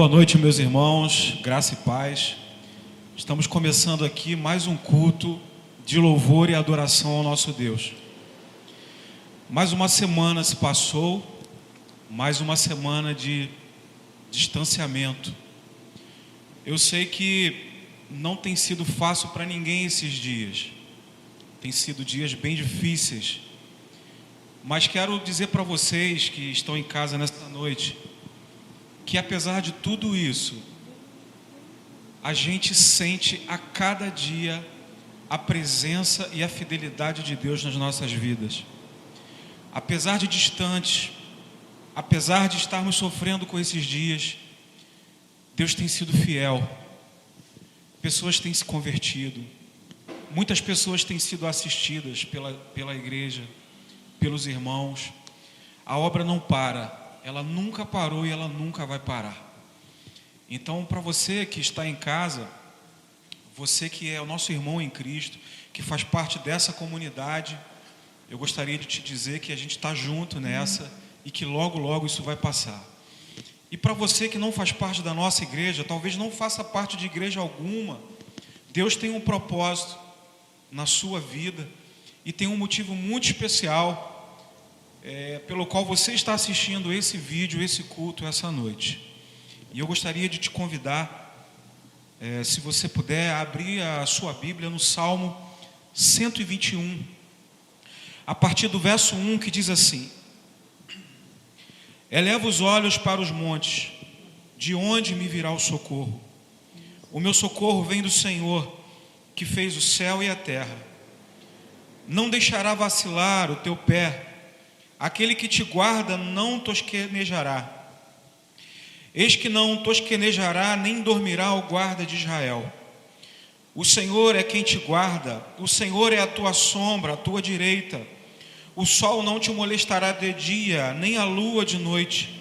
Boa noite, meus irmãos, graça e paz. Estamos começando aqui mais um culto de louvor e adoração ao nosso Deus. Mais uma semana se passou, mais uma semana de distanciamento. Eu sei que não tem sido fácil para ninguém esses dias. Tem sido dias bem difíceis. Mas quero dizer para vocês que estão em casa nesta noite, que apesar de tudo isso, a gente sente a cada dia a presença e a fidelidade de Deus nas nossas vidas. Apesar de distantes, apesar de estarmos sofrendo com esses dias, Deus tem sido fiel. Pessoas têm se convertido, muitas pessoas têm sido assistidas pela igreja, pelos irmãos. A obra não para. Ela nunca parou e ela nunca vai parar. Então, para você que está em casa, você que é o nosso irmão em Cristo, que faz parte dessa comunidade, eu gostaria de te dizer que a gente está junto nessa e que logo, logo isso vai passar. E para você que não faz parte da nossa igreja, talvez não faça parte de igreja alguma, Deus tem um propósito na sua vida e tem um motivo muito especial pelo qual você está assistindo esse vídeo, esse culto, essa noite. E eu gostaria de te convidar, se você puder, abrir a sua Bíblia no Salmo 121, a partir do verso 1, que diz assim: Eleva os olhos para os montes, de onde me virá o socorro? O meu socorro vem do Senhor, que fez o céu e a terra. Não deixará vacilar o teu pé, aquele que te guarda não tosquenejará. Eis que não tosquenejará, nem dormirá o guarda de Israel. O Senhor é quem te guarda, o Senhor é a tua sombra, a tua direita. O sol não te molestará de dia, nem a lua de noite.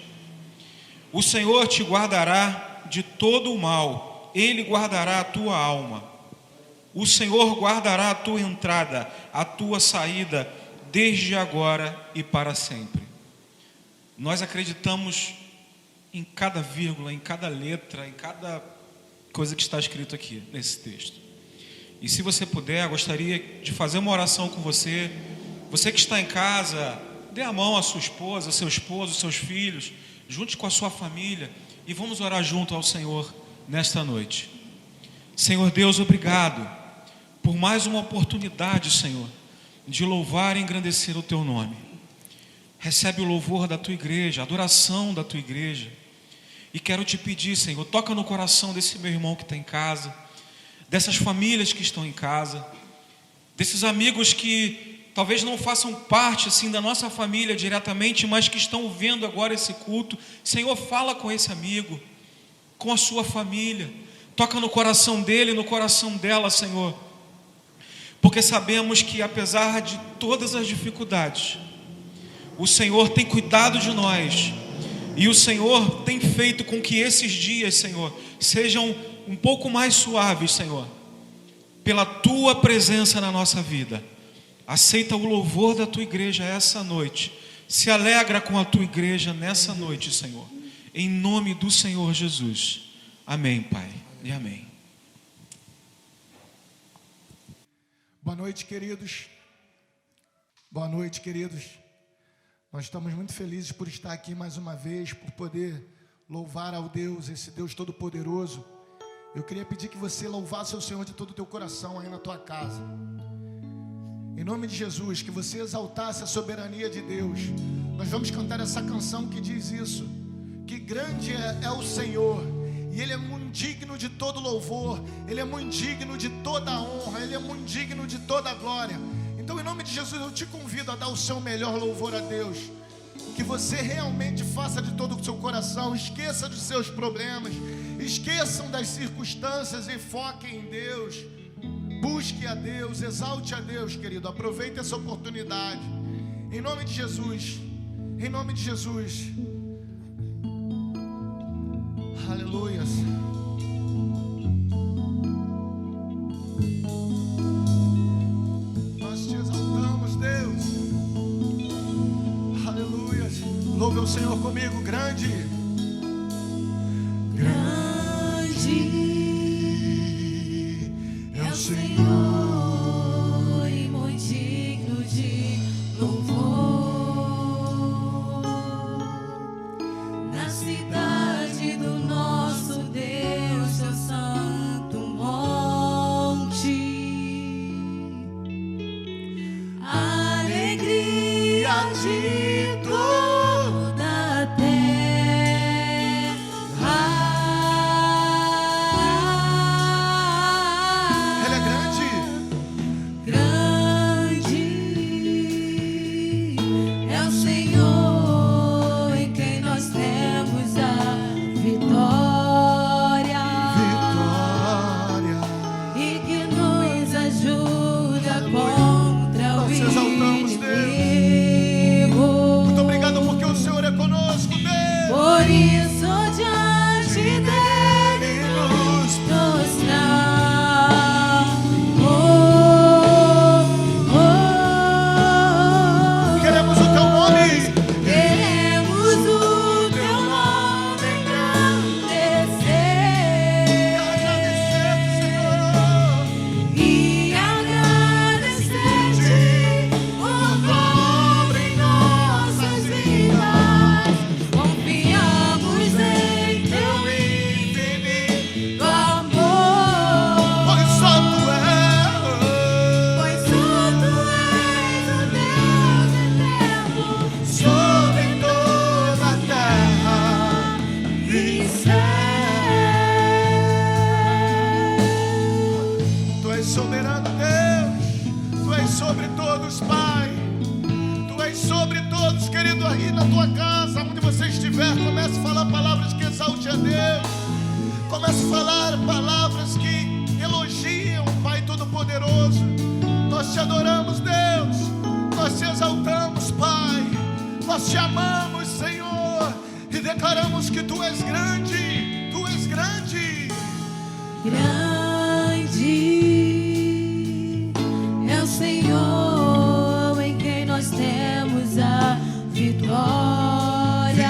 O Senhor te guardará de todo o mal, Ele guardará a tua alma. O Senhor guardará a tua entrada, a tua saída, desde agora e para sempre. Nós acreditamos em cada vírgula, em cada letra, em cada coisa que está escrito aqui nesse texto. E se você puder, eu gostaria de fazer uma oração com você. Você que está em casa, dê a mão à sua esposa, seu esposo, seus filhos, junte com a sua família e vamos orar junto ao Senhor nesta noite. Senhor Deus, obrigado por mais uma oportunidade, Senhor, de louvar e engrandecer o teu nome. Recebe o louvor da tua igreja, a adoração da tua igreja. E quero te pedir, Senhor, toca no coração desse meu irmão que está em casa, dessas famílias que estão em casa, desses amigos que talvez não façam parte assim da nossa família diretamente, mas que estão vendo agora esse culto. Senhor, fala com esse amigo, com a sua família, toca no coração dele, no coração dela, Senhor, porque sabemos que apesar de todas as dificuldades, o Senhor tem cuidado de nós, e o Senhor tem feito com que esses dias, Senhor, sejam um pouco mais suaves, Senhor, pela tua presença na nossa vida. Aceita o louvor da tua igreja essa noite, se alegra com a tua igreja nessa noite, Senhor, em nome do Senhor Jesus. Amém, Pai, e amém. Boa noite, queridos. Boa noite, queridos. Nós estamos muito felizes por estar aqui mais uma vez, por poder louvar ao Deus, esse Deus Todo-Poderoso. Eu queria pedir que você louvasse o Senhor de todo o teu coração aí na tua casa. Em nome de Jesus, que você exaltasse a soberania de Deus. Nós vamos cantar essa canção que diz isso: que grande é o Senhor, e Ele é muito digno de todo louvor, Ele é muito digno de toda honra, Ele é muito digno de toda glória. Então, em nome de Jesus, eu te convido a dar o seu melhor louvor a Deus. Que você realmente faça de todo o seu coração, esqueça dos seus problemas, esqueçam das circunstâncias e foquem em Deus. Busque a Deus, exalte a Deus, querido. Aproveite essa oportunidade. Em nome de Jesus, em nome de Jesus. Aleluia. Nós te exaltamos, Deus. Aleluia. Louve o Senhor comigo, grande. Grande de toda a terra. Ele é grande. Grande é o Senhor em quem nós temos a vitória. Vitória. E que nos ajuda contra o Nós te exaltamos, Deus. inimigo. Muito obrigado porque o Senhor é conosco, Deus. Por isso diante dele nos prostramos. Queremos o teu nome. Queremos o teu nome engrandecer Agradecer, Senhor. e agradecer-te por dobro em nossas vidas. Confiamos em teu infinito amor, Pois só tu és. pois só tu és o Deus eterno Sobre toda a terra e céu. Tu és soberano, Deus. Tu és sobre todos, Pai. Tu és sobre todos, querido, aí na tua casa, onde você estiver, comece a falar palavras que exalte a Deus. Comece a falar palavras que elogiam, Pai Todo-Poderoso. Nós te adoramos, Deus. Nós te exaltamos, Pai. Nós te amamos, Senhor. E declaramos que tu és grande. Tu és grande. Grande é o Senhor em quem nós temos a vitória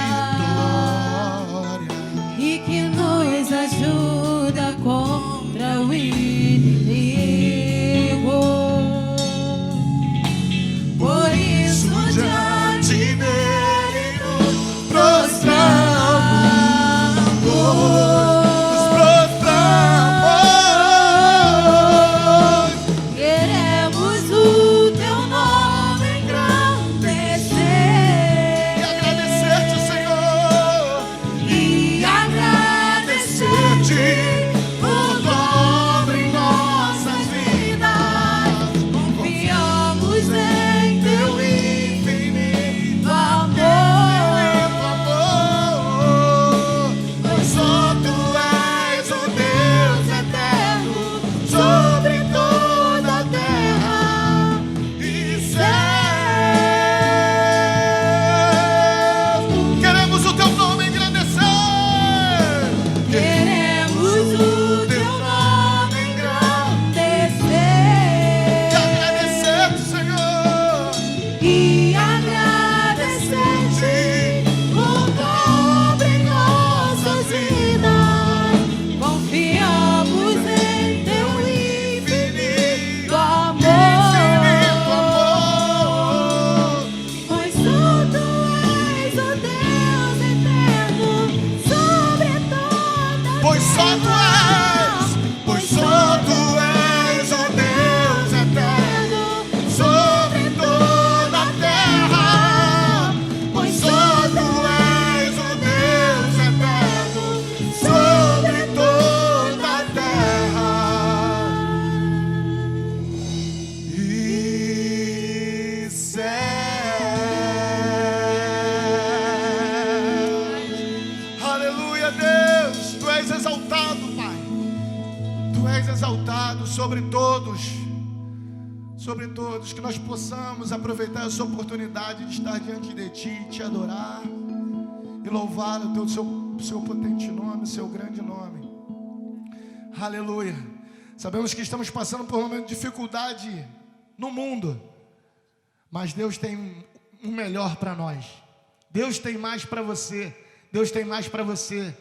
e que nos ajuda contra o inimigo. Por isso diante dele nos prostramos. Nos prostramos. Queremos o teu nome engrandecer E agradecer-te, Senhor. e agradecer-te por dobro em nossas vidas. Confiamos em teu infinito amor, pois só tu és o Deus eterno sobre toda a terra e céu. Queremos o teu nome engrandecer. Queremos o teu nome E engrandecer agradecer-te, Senhor. e agradecer-te por dobro em nossas vidas. Confiamos em teu infinito amor, pois só tu és o Deus eterno sobre toda a Pois só tu és. Pois só tu és o Deus eterno sobre toda a terra. Pois só tu és o Deus eterno sobre toda a terra e céu. Aleluia, Deus. Tu és exaltado, Pai. Tu és exaltado sobre todos. Sobre todos. Que nós possamos aproveitar essa oportunidade de estar diante de Ti, te adorar e louvar o teu seu potente nome, o seu grande nome. Aleluia. Sabemos que estamos passando por um momento de dificuldade no mundo, mas Deus tem um melhor para nós. Deus tem mais para você. Deus tem mais para você.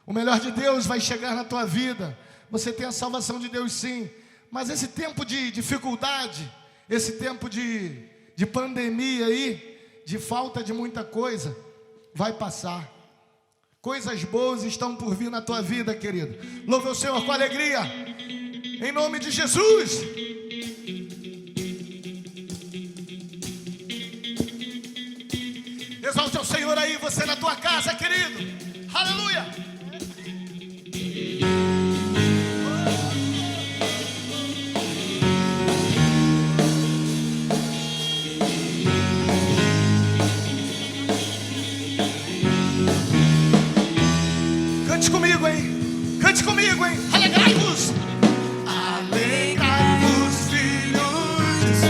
O melhor de Deus vai chegar na tua vida. Você tem a salvação de Deus, sim. Mas esse tempo de dificuldade, esse tempo de pandemia aí, de falta de muita coisa, vai passar. Coisas boas estão por vir na tua vida, querido. Louve o Senhor com alegria. Em nome de Jesus. Exalte ao Senhor aí, você na tua casa, querido. Aleluia. Cante comigo, hein? Cante comigo, hein? Alegrai-vos! Alegrai-vos, filhos,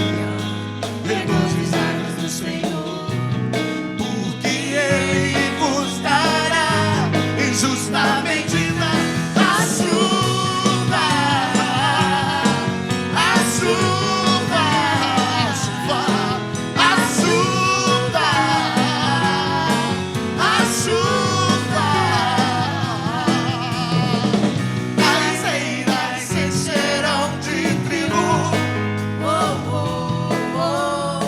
Regozijai-vos no Senhor, porque Ele vos dará em justa medida a chuva, a chuva, a chuva, a chuva, a chuva. As eiras se encherão de trigo oh, oh, oh.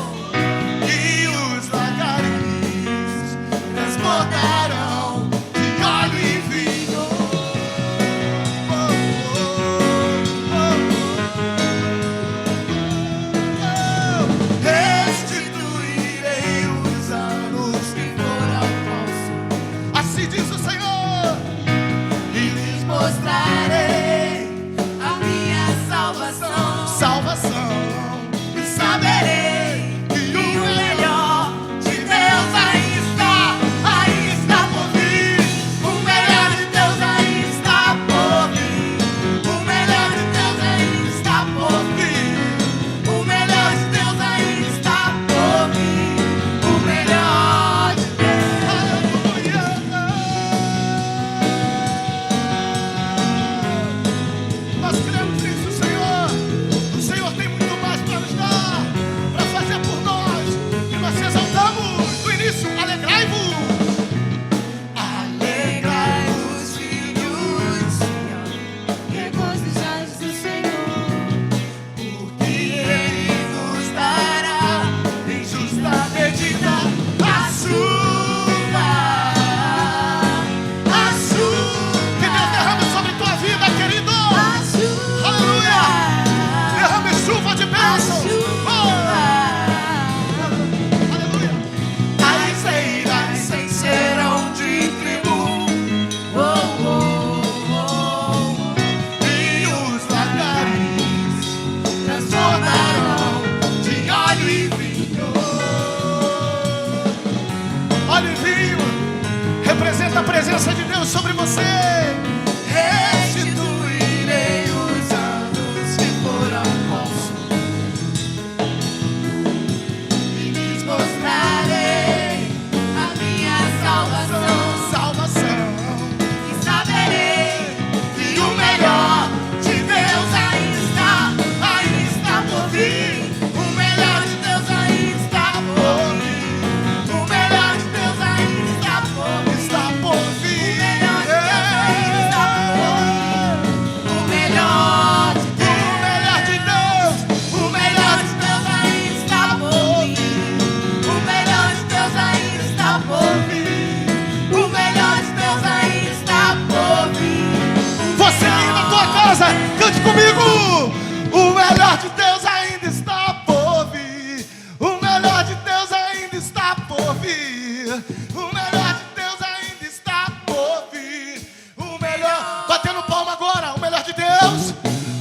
e os lagares transbordarão de óleo e vinho. Restituirei os anos que foram vossos. Assim diz o Senhor, e lhes mostrarei A minha salvação, salvação, e saberei que o melhor de Deus aí está por vir. O melhor de Deus aí está por vir. O melhor de Deus aí está por vir. O melhor de Deus aí está por vir. O melhor de Deus. Nós cremos nisso, Senhor. O Senhor tem muito mais para nos dar, para fazer por nós. E nós te exaltamos do início. Alegrai-vos. Alegrai-vos, filhos, regozijai-vos no Senhor, porque Ele nos dará em justa medida a chuva. A chuva. Que Deus derrame sobre tua vida, querido. a chuva, Aleluia. Derrame chuva de a bênção. chuva. Aleluia. As eiras se encherão de trigo Oh, oh, oh. e os lagares transbordarão de óleo e vinho. Óleo e vinho representa a presença de Deus sobre você. Restituirei os anos que foram vossos e lhes mostrarei A minha salvação, salvação. e saberei E o melhor de Deus aí está por vir. O melhor de Deus aí está por vir. O melhor de Deus aí está por vir. Está por vir. o melhor de Deus, O melhor de Deus aí está por vir. o melhor de Deus aí está por vir. O melhor de Deus aí está por vir. O Você aí na tua casa, cante comigo. O melhor de Deus ainda está por vir. O melhor de Deus ainda está por vir. O melhor de Deus ainda está por vir. O melhor, batendo palma agora. O melhor de Deus.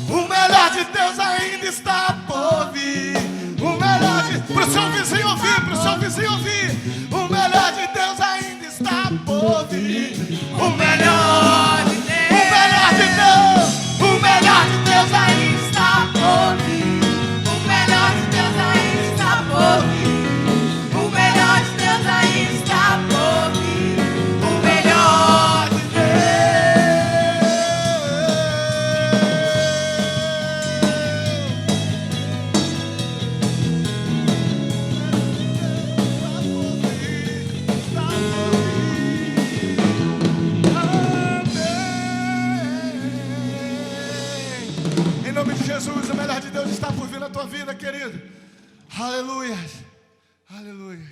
O melhor de Deus ainda está por vir. O melhor de, pro seu vizinho ouvir, pro seu vizinho ouvir. O melhor de Deus ainda está por vir. O melhor de Deus. O melhor de Deus. O melhor de Deus ainda está por vir. O melhor de Deus aí está por vir. O melhor de Deus aí está por vir. O melhor de Em nome de Jesus, o melhor de Deus está por vir na tua vida, querido. Aleluia. Aleluia.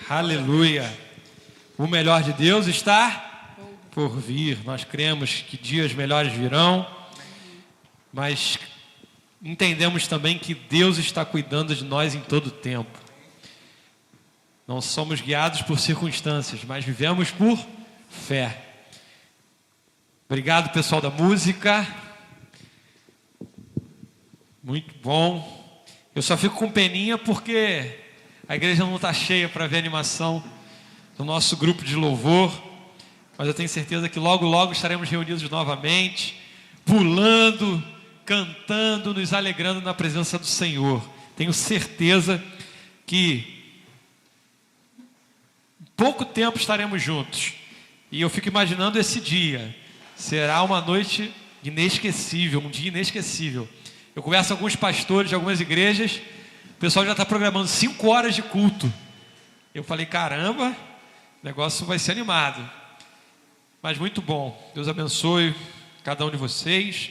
Aleluia. O melhor de Deus está por vir. Nós cremos que dias melhores virão, mas entendemos também que Deus está cuidando de nós em todo o tempo. Não somos guiados por circunstâncias, mas vivemos por fé. Obrigado, pessoal da música. Muito bom. Eu só fico com peninha porque a igreja não está cheia para ver a animação do nosso grupo de louvor. Mas eu tenho certeza que logo, logo estaremos reunidos novamente, pulando, cantando, nos alegrando na presença do Senhor. Tenho certeza que em pouco tempo estaremos juntos. E eu fico imaginando esse dia. Será uma noite inesquecível, um dia inesquecível. Eu converso com alguns pastores de algumas igrejas, o pessoal já está programando 5 horas de culto. Eu falei, caramba, o negócio vai ser animado. Mas muito bom. Deus abençoe cada um de vocês.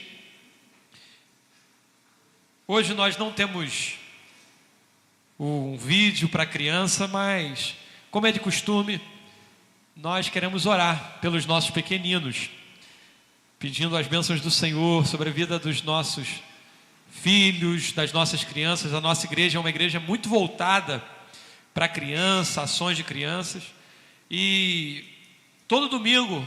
Hoje nós não temos um vídeo para criança, mas, como é de costume, nós queremos orar pelos nossos pequeninos, pedindo as bênçãos do Senhor sobre a vida dos nossos filhos, das nossas crianças. A nossa igreja é uma igreja muito voltada para criança, ações de crianças. E todo domingo,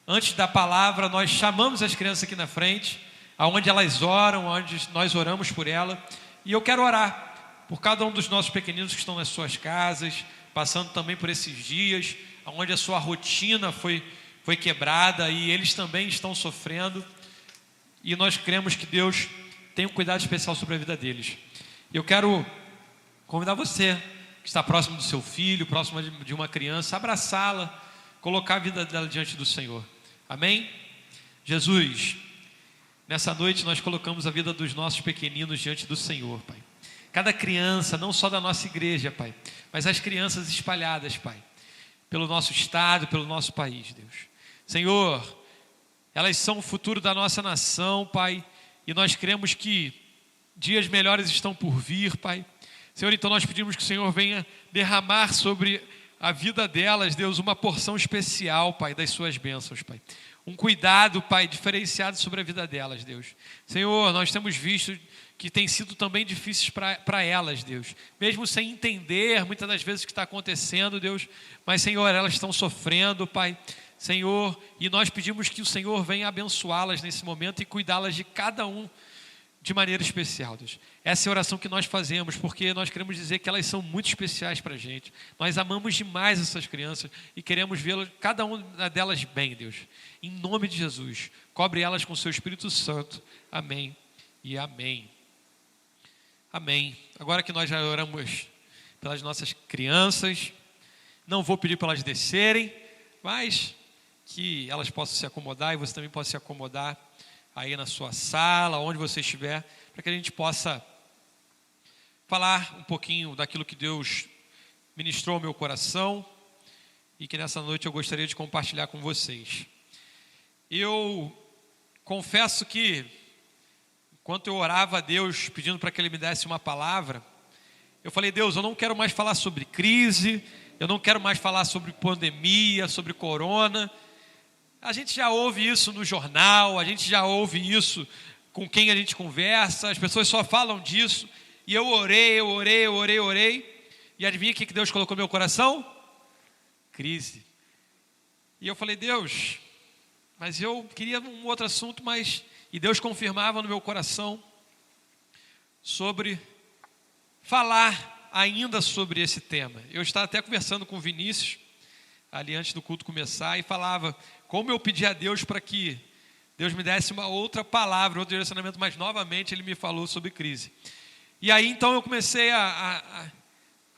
antes da palavra, nós chamamos as crianças aqui na frente, aonde elas oram, onde nós oramos por ela. E eu quero orar por cada um dos nossos pequeninos que estão nas suas casas, passando também por esses dias, onde a sua rotina foi quebrada e eles também estão sofrendo. E nós cremos que Deus tem um cuidado especial sobre a vida deles. Eu quero convidar você, que está próximo do seu filho, próximo de uma criança, abraçá-la, colocar a vida dela diante do Senhor. Amém? Jesus, nessa noite nós colocamos a vida dos nossos pequeninos diante do Senhor, Pai. Cada criança, não só da nossa igreja, Pai, mas as crianças espalhadas, Pai, pelo nosso estado, pelo nosso país, Deus. Senhor, elas são o futuro da nossa nação, Pai, e nós cremos que dias melhores estão por vir, Pai. Senhor, então nós pedimos que o Senhor venha derramar sobre a vida delas, Deus, uma porção especial, Pai, das suas bênçãos, Pai. Um cuidado, Pai, diferenciado sobre a vida delas, Deus. Senhor, nós temos visto que tem sido também difíceis para elas, Deus. Mesmo sem entender muitas das vezes o que está acontecendo, Deus. Mas, Senhor, elas estão sofrendo, Pai. Senhor, e nós pedimos que o Senhor venha abençoá-las nesse momento e cuidá-las de cada um de maneira especial, Deus. Essa é a oração que nós fazemos, porque nós queremos dizer que elas são muito especiais para a gente. Nós amamos demais essas crianças e queremos vê-las, cada uma delas bem, Deus. Em nome de Jesus, cobre elas com o seu Espírito Santo. Amém e amém. Amém. Agora que nós já oramos pelas nossas crianças, não vou pedir para elas descerem, mas que elas possam se acomodar e você também possa se acomodar aí na sua sala, onde você estiver, para que a gente possa falar um pouquinho daquilo que Deus ministrou ao meu coração e que nessa noite eu gostaria de compartilhar com vocês. Eu confesso que, enquanto eu orava a Deus pedindo para que Ele me desse uma palavra, eu falei, Deus, eu não quero mais falar sobre crise, eu não quero mais falar sobre pandemia, sobre corona. A gente já ouve isso no jornal, a gente já ouve isso com quem a gente conversa, as pessoas só falam disso. E eu orei, e adivinha o que Deus colocou no meu coração? Crise. E eu falei, Deus, mas eu queria um outro assunto, e Deus confirmava no meu coração sobre falar ainda sobre esse tema. Eu estava até conversando com o Vinícius, ali antes do culto começar, e falava como eu pedi a Deus para que Deus me desse uma outra palavra, outro direcionamento, mas novamente Ele me falou sobre crise. E aí então eu comecei a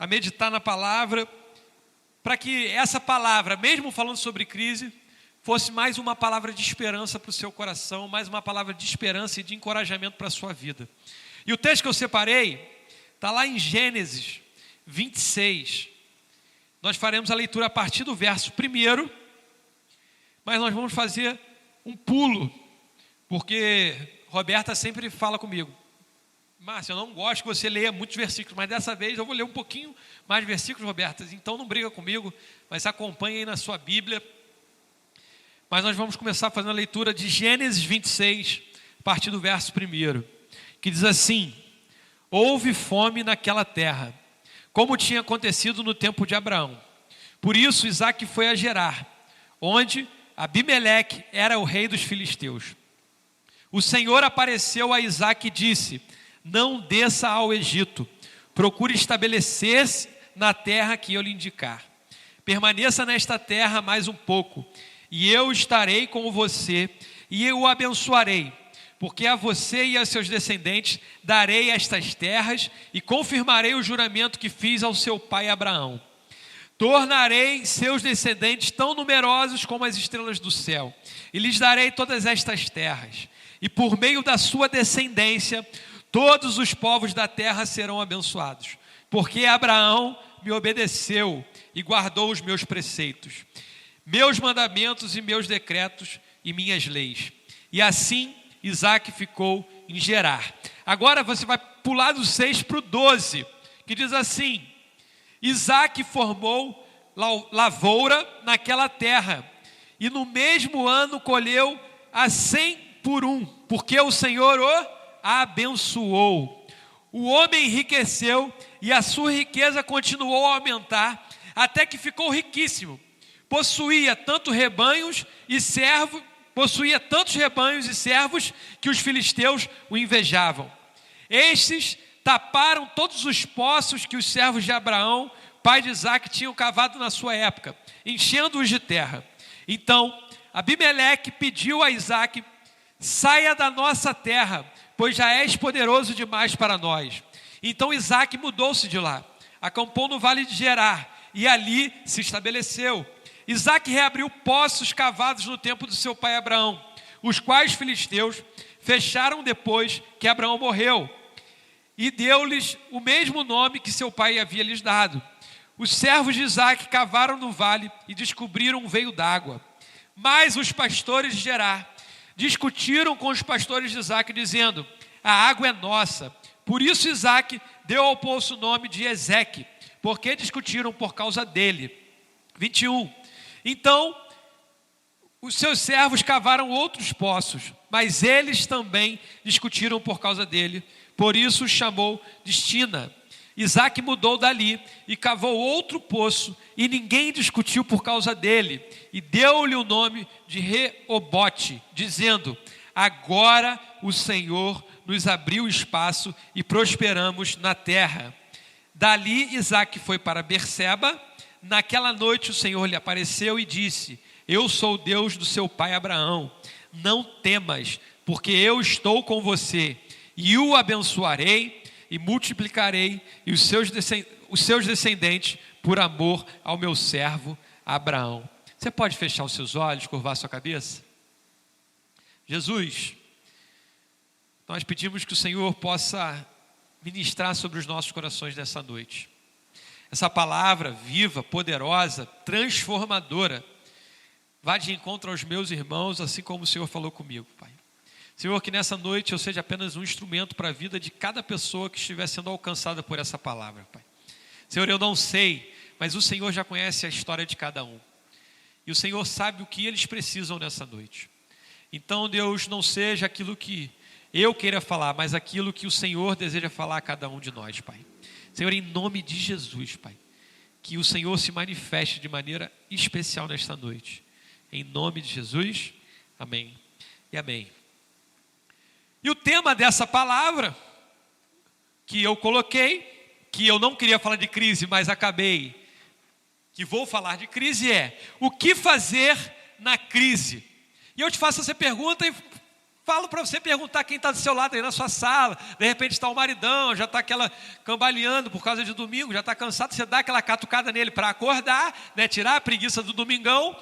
meditar na palavra, para que essa palavra, mesmo falando sobre crise, fosse mais uma palavra de esperança para o seu coração, mais uma palavra de esperança e de encorajamento para a sua vida. E o texto que eu separei está lá em Gênesis 26. Nós faremos a leitura a partir do verso 1, mas nós vamos fazer um pulo, porque Roberta sempre fala comigo, Márcio, eu não gosto que você leia muitos versículos, mas dessa vez eu vou ler um pouquinho mais de versículos, Roberta, então não briga comigo, mas acompanhe aí na sua Bíblia. Mas nós vamos começar fazendo a leitura de Gênesis 26, a partir do verso 1. que diz assim: houve fome naquela terra, como tinha acontecido no tempo de Abraão. Por isso Isaque foi a Gerar, onde Abimeleque era o rei dos filisteus. O Senhor apareceu a Isaque e disse: não desça ao Egito, procure estabelecer-se na terra que eu lhe indicar. Permaneça nesta terra mais um pouco, e eu estarei com você, e eu o abençoarei, porque a você e a seus descendentes darei estas terras, e confirmarei o juramento que fiz ao seu pai Abraão. Tornarei seus descendentes tão numerosos como as estrelas do céu, e lhes darei todas estas terras, e por meio da sua descendência, todos os povos da terra serão abençoados, porque Abraão me obedeceu e guardou os meus preceitos, meus mandamentos e meus decretos e minhas leis. E assim Isaque ficou em Gerar. Agora você vai pular do 6 para o 12, que diz assim: Isaque formou lavoura naquela terra, e no mesmo ano colheu a 100 por 1, porque o Senhor o abençoou. O homem enriqueceu, e a sua riqueza continuou a aumentar, até que ficou riquíssimo. Possuía tantos rebanhos e servos que os filisteus o invejavam. Estes taparam todos os poços que os servos de Abraão, pai de Isaque, tinham cavado na sua época, enchendo-os de terra. Então Abimeleque pediu a Isaque: saia da nossa terra, pois já és poderoso demais para nós. Então Isaque mudou-se de lá, acampou no vale de Gerar, e ali se estabeleceu. Isaque reabriu poços cavados no tempo do seu pai Abraão, os quais os filisteus fecharam depois que Abraão morreu, e deu-lhes o mesmo nome que seu pai havia lhes dado. Os servos de Isaque cavaram no vale e descobriram um veio d'água. Mas os pastores de Gerar discutiram com os pastores de Isaque, dizendo: a água é nossa. Por isso Isaque deu ao poço o nome de Ezeque, porque discutiram por causa dele. 21. Então os seus servos cavaram outros poços, mas eles também discutiram por causa dele. Por isso o chamou de Stina. Isaque mudou dali e cavou outro poço, e ninguém discutiu por causa dele, e deu-lhe o nome de Reobote, dizendo: agora o Senhor nos abriu espaço e prosperamos na terra. Dali Isaque foi para Berseba. Naquela noite o Senhor lhe apareceu e disse: eu sou o Deus do seu pai Abraão, não temas, porque eu estou com você, e o abençoarei e multiplicarei os seus descendentes por amor ao meu servo Abraão. Você pode fechar os seus olhos, curvar sua cabeça? Jesus, nós pedimos que o Senhor possa ministrar sobre os nossos corações nessa noite. Essa palavra viva, poderosa, transformadora, vá de encontro aos meus irmãos, assim como o Senhor falou comigo, Pai. Senhor, que nessa noite eu seja apenas um instrumento para a vida de cada pessoa que estiver sendo alcançada por essa palavra, Pai. Senhor, eu não sei, mas o Senhor já conhece a história de cada um. E o Senhor sabe o que eles precisam nessa noite. Então, Deus, não seja aquilo que eu queira falar, mas aquilo que o Senhor deseja falar a cada um de nós, Pai. Senhor, em nome de Jesus, Pai, que o Senhor se manifeste de maneira especial nesta noite. Em nome de Jesus, amém e amém. E o tema dessa palavra que eu coloquei, que eu não queria falar de crise, mas acabei que vou falar de crise, é: o que fazer na crise? E eu te faço essa pergunta e falo para você perguntar quem está do seu lado aí na sua sala. De repente está o maridão, já está aquela cambaleando por causa de domingo, já está cansado, você dá aquela catucada nele para acordar, né, tirar a preguiça do domingão,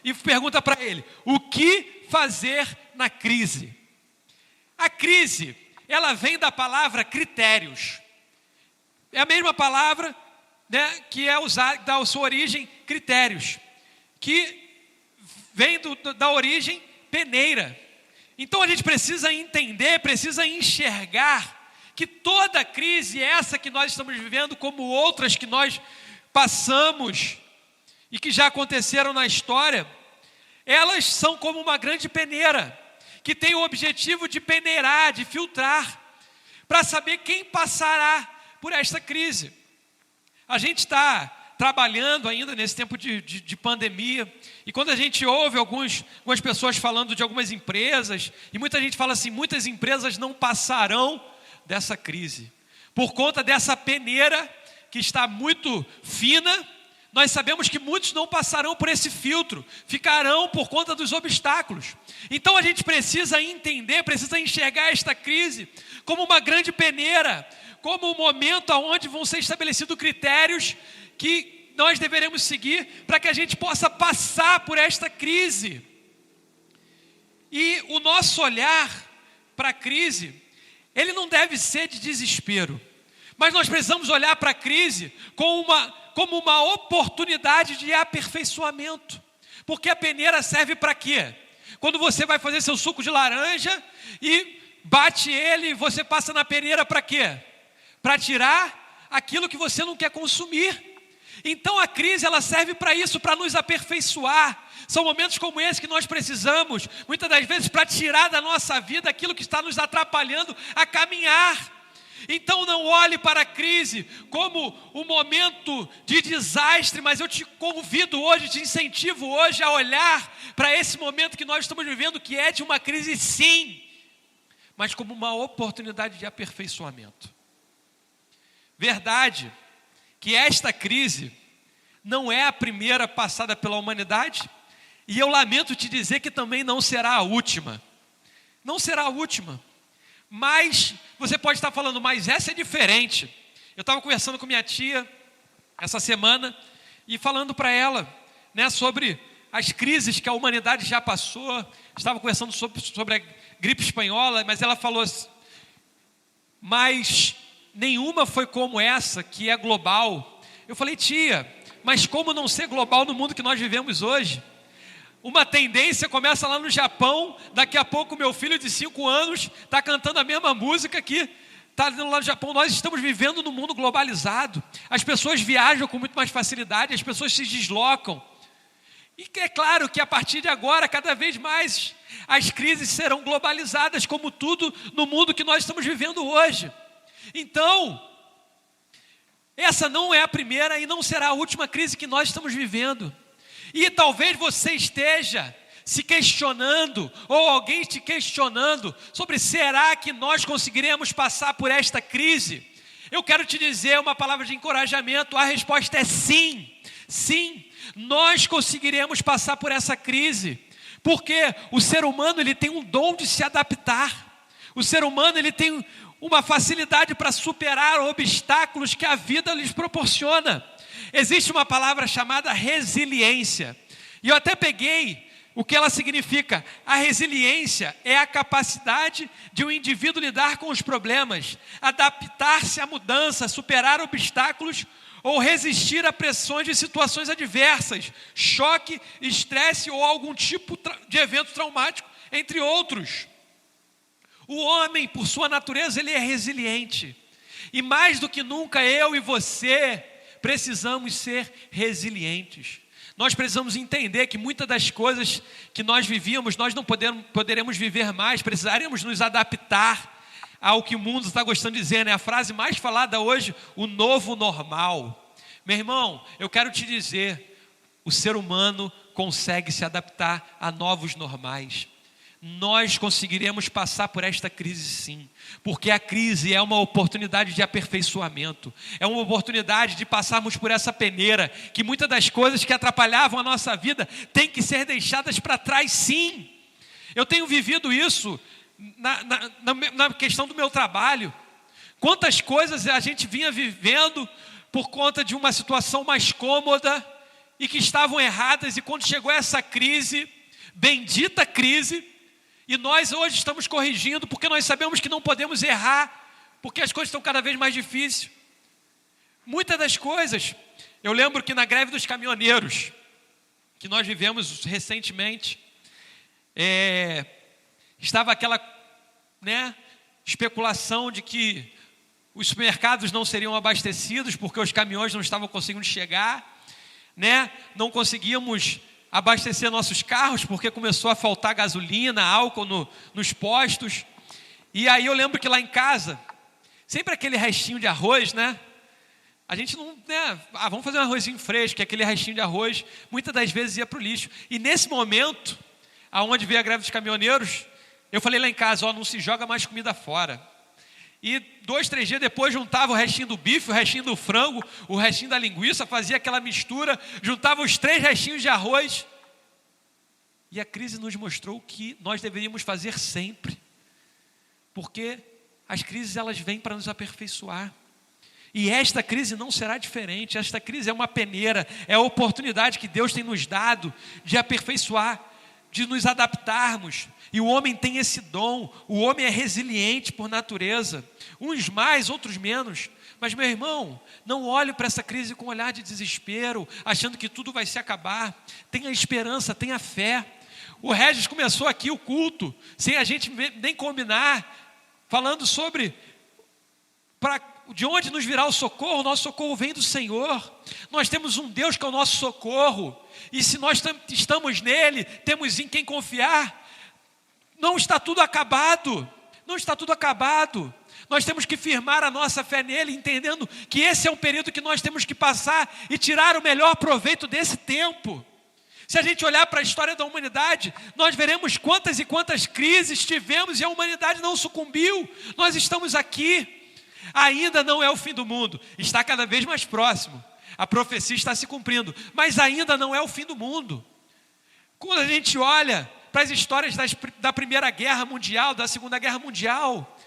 e pergunta para ele: o que fazer na crise? A crise, ela vem da palavra critérios. É a mesma palavra, né, que é usada, da sua origem, critérios, que vem da origem peneira. Então a gente precisa entender, precisa enxergar que toda crise, essa que nós estamos vivendo, como outras que nós passamos e que já aconteceram na história, elas são como uma grande peneira, que tem o objetivo de peneirar, de filtrar. para saber quem passará por esta crise. A gente está trabalhando ainda nesse tempo de pandemia, e quando a gente ouve algumas pessoas falando de algumas empresas, e muita gente fala assim, muitas empresas não passarão dessa crise, por conta dessa peneira que está muito fina. Nós sabemos que muitos não passarão por esse filtro, ficarão por conta dos obstáculos. Então a gente precisa entender, precisa enxergar esta crise como uma grande peneira, como um momento onde vão ser estabelecidos critérios que nós deveremos seguir para que a gente possa passar por esta crise. E o nosso olhar para a crise, ele não deve ser de desespero, mas nós precisamos olhar para a crise como uma oportunidade de aperfeiçoamento. Porque a peneira serve para quê? Quando você vai fazer seu suco de laranja e bate ele, você passa na peneira para quê? Para tirar aquilo que você não quer consumir. Então a crise, ela serve para isso, para nos aperfeiçoar. São momentos como esse que nós precisamos, muitas das vezes, para tirar da nossa vida aquilo que está nos atrapalhando a caminhar. Então não olhe para a crise como um momento de desastre, mas eu te convido hoje, te incentivo hoje a olhar para esse momento que nós estamos vivendo, que é de uma crise sim, mas como uma oportunidade de aperfeiçoamento. Verdade que esta crise não é a primeira passada pela humanidade, e eu lamento te dizer que também não será a última. Não será a última. Mas você pode estar falando, mas essa é diferente. Eu estava conversando com minha tia essa semana e falando para ela, né, sobre as crises que a humanidade já passou. Estava conversando sobre a gripe espanhola, mas ela falou assim, mas nenhuma foi como essa, que é global. Eu falei, tia, mas como não ser global no mundo que nós vivemos hoje? Uma tendência começa lá no Japão, daqui a pouco meu filho de 5 anos está cantando a mesma música que está lá no Japão. Nós estamos vivendo num mundo globalizado, as pessoas viajam com muito mais facilidade, as pessoas se deslocam, e é claro que a partir de agora, cada vez mais, as crises serão globalizadas, como tudo no mundo que nós estamos vivendo hoje. Então, essa não é a primeira e não será a última crise que nós estamos vivendo. E talvez você esteja se questionando, ou alguém te questionando, sobre será que nós conseguiremos passar por esta crise? Eu quero te dizer uma palavra de encorajamento, a resposta é sim, sim, nós conseguiremos passar por essa crise, porque o ser humano ele tem um dom de se adaptar, o ser humano ele tem uma facilidade para superar obstáculos que a vida lhes proporciona. Existe uma palavra chamada resiliência, e eu até peguei o que ela significa. A resiliência é a capacidade de um indivíduo lidar com os problemas, adaptar-se à mudança, superar obstáculos ou resistir a pressões de situações adversas, choque, estresse ou algum tipo de evento traumático, entre outros. O homem, por sua natureza, ele é resiliente, e mais do que nunca eu e você precisamos ser resilientes. Nós precisamos entender que muitas das coisas que nós vivíamos, nós não poderemos viver mais, precisaremos nos adaptar ao que o mundo está gostando de dizer, né? A frase mais falada hoje, o novo normal. Meu irmão, eu quero te dizer, o ser humano consegue se adaptar a novos normais. Nós conseguiremos passar por esta crise sim, porque a crise é uma oportunidade de aperfeiçoamento, é uma oportunidade de passarmos por essa peneira, que muitas das coisas que atrapalhavam a nossa vida têm que ser deixadas para trás sim. Eu tenho vivido isso na questão do meu trabalho. Quantas coisas a gente vinha vivendo por conta de uma situação mais cômoda e que estavam erradas, e quando chegou essa crise, bendita crise, e nós hoje estamos corrigindo, porque nós sabemos que não podemos errar, porque as coisas estão cada vez mais difíceis. Muitas das coisas, eu lembro que na greve dos caminhoneiros, que nós vivemos recentemente, estava aquela, especulação de que os supermercados não seriam abastecidos, porque os caminhões não estavam conseguindo chegar, não conseguíamos abastecer nossos carros, porque começou a faltar gasolina, álcool nos postos. E aí eu lembro que lá em casa, sempre aquele restinho de arroz, né? A gente não, né? Vamos fazer um arrozinho fresco, que aquele restinho de arroz, muitas das vezes ia para o lixo. E nesse momento, aonde veio a greve dos caminhoneiros, eu falei lá em casa, não se joga mais comida fora. E 2, 3 dias depois juntava o restinho do bife, o restinho do frango, o restinho da linguiça, fazia aquela mistura, juntava os 3 restinhos de arroz. E a crise nos mostrou o que nós deveríamos fazer sempre. Porque as crises, elas vêm para nos aperfeiçoar. E esta crise não será diferente. Esta crise é uma peneira, é a oportunidade que Deus tem nos dado de aperfeiçoar, de nos adaptarmos. E o homem tem esse dom. O homem é resiliente por natureza, uns mais, outros menos. Mas, meu irmão, não olhe para essa crise com um olhar de desespero, achando que tudo vai se acabar. Tenha esperança, tenha fé. O Regis começou aqui o culto, sem a gente nem combinar, falando sobre de onde nos virá o socorro. O nosso socorro vem do Senhor. Nós temos um Deus que é o nosso socorro. E se nós estamos nele, temos em quem confiar. Não está tudo acabado. Não está tudo acabado. Nós temos que firmar a nossa fé nele, entendendo que esse é um período que nós temos que passar e tirar o melhor proveito desse tempo. Se a gente olhar para a história da humanidade, nós veremos quantas e quantas crises tivemos e a humanidade não sucumbiu. Nós estamos aqui. Ainda não é o fim do mundo, está cada vez mais próximo. A profecia está se cumprindo, mas ainda não é o fim do mundo. Quando a gente olha para as histórias da Primeira Guerra Mundial, da Segunda Guerra Mundial,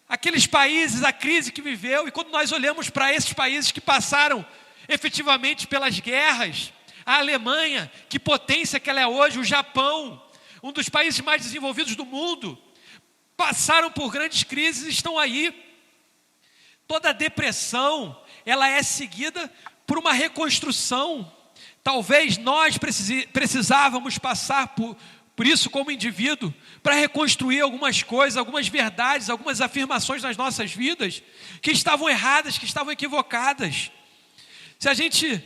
aqueles países, a crise que viveu, e quando nós olhamos para esses países que passaram efetivamente pelas guerras, a Alemanha, que potência que ela é hoje, o Japão, um dos países mais desenvolvidos do mundo, passaram por grandes crises e estão aí. Toda depressão, ela é seguida por uma reconstrução. Talvez nós precisávamos passar por isso como indivíduo, para reconstruir algumas coisas, algumas verdades, algumas afirmações nas nossas vidas, que estavam erradas, que estavam equivocadas. Se a gente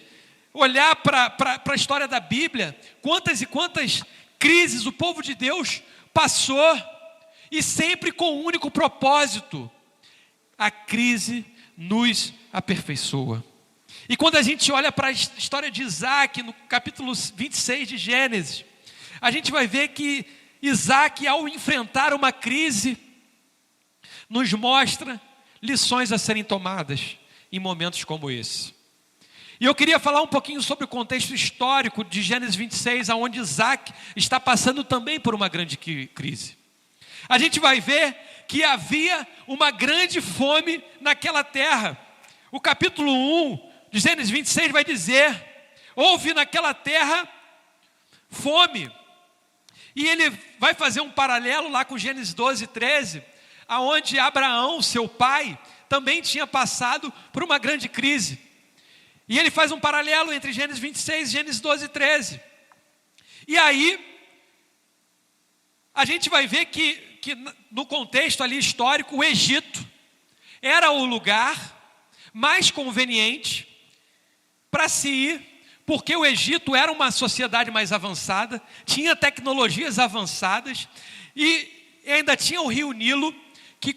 olhar para a história da Bíblia, quantas e quantas crises o povo de Deus passou, e sempre com um único propósito: a crise nos aperfeiçoa. E quando a gente olha para a história de Isaac, no capítulo 26 de Gênesis, a gente vai ver que Isaac, ao enfrentar uma crise, nos mostra lições a serem tomadas em momentos como esse. E eu queria falar um pouquinho sobre o contexto histórico de Gênesis 26, onde Isaac está passando também por uma grande crise. A gente vai ver que havia uma grande fome naquela terra. O capítulo 1 de Gênesis 26 vai dizer: houve naquela terra fome. E ele vai fazer um paralelo lá com Gênesis 12, 13, aonde Abraão, seu pai, também tinha passado por uma grande crise. E ele faz um paralelo entre Gênesis 26 e Gênesis 12, 13. E aí, a gente vai ver que no contexto ali histórico, o Egito era o lugar mais conveniente para se ir, porque o Egito era uma sociedade mais avançada, tinha tecnologias avançadas, e ainda tinha o rio Nilo, que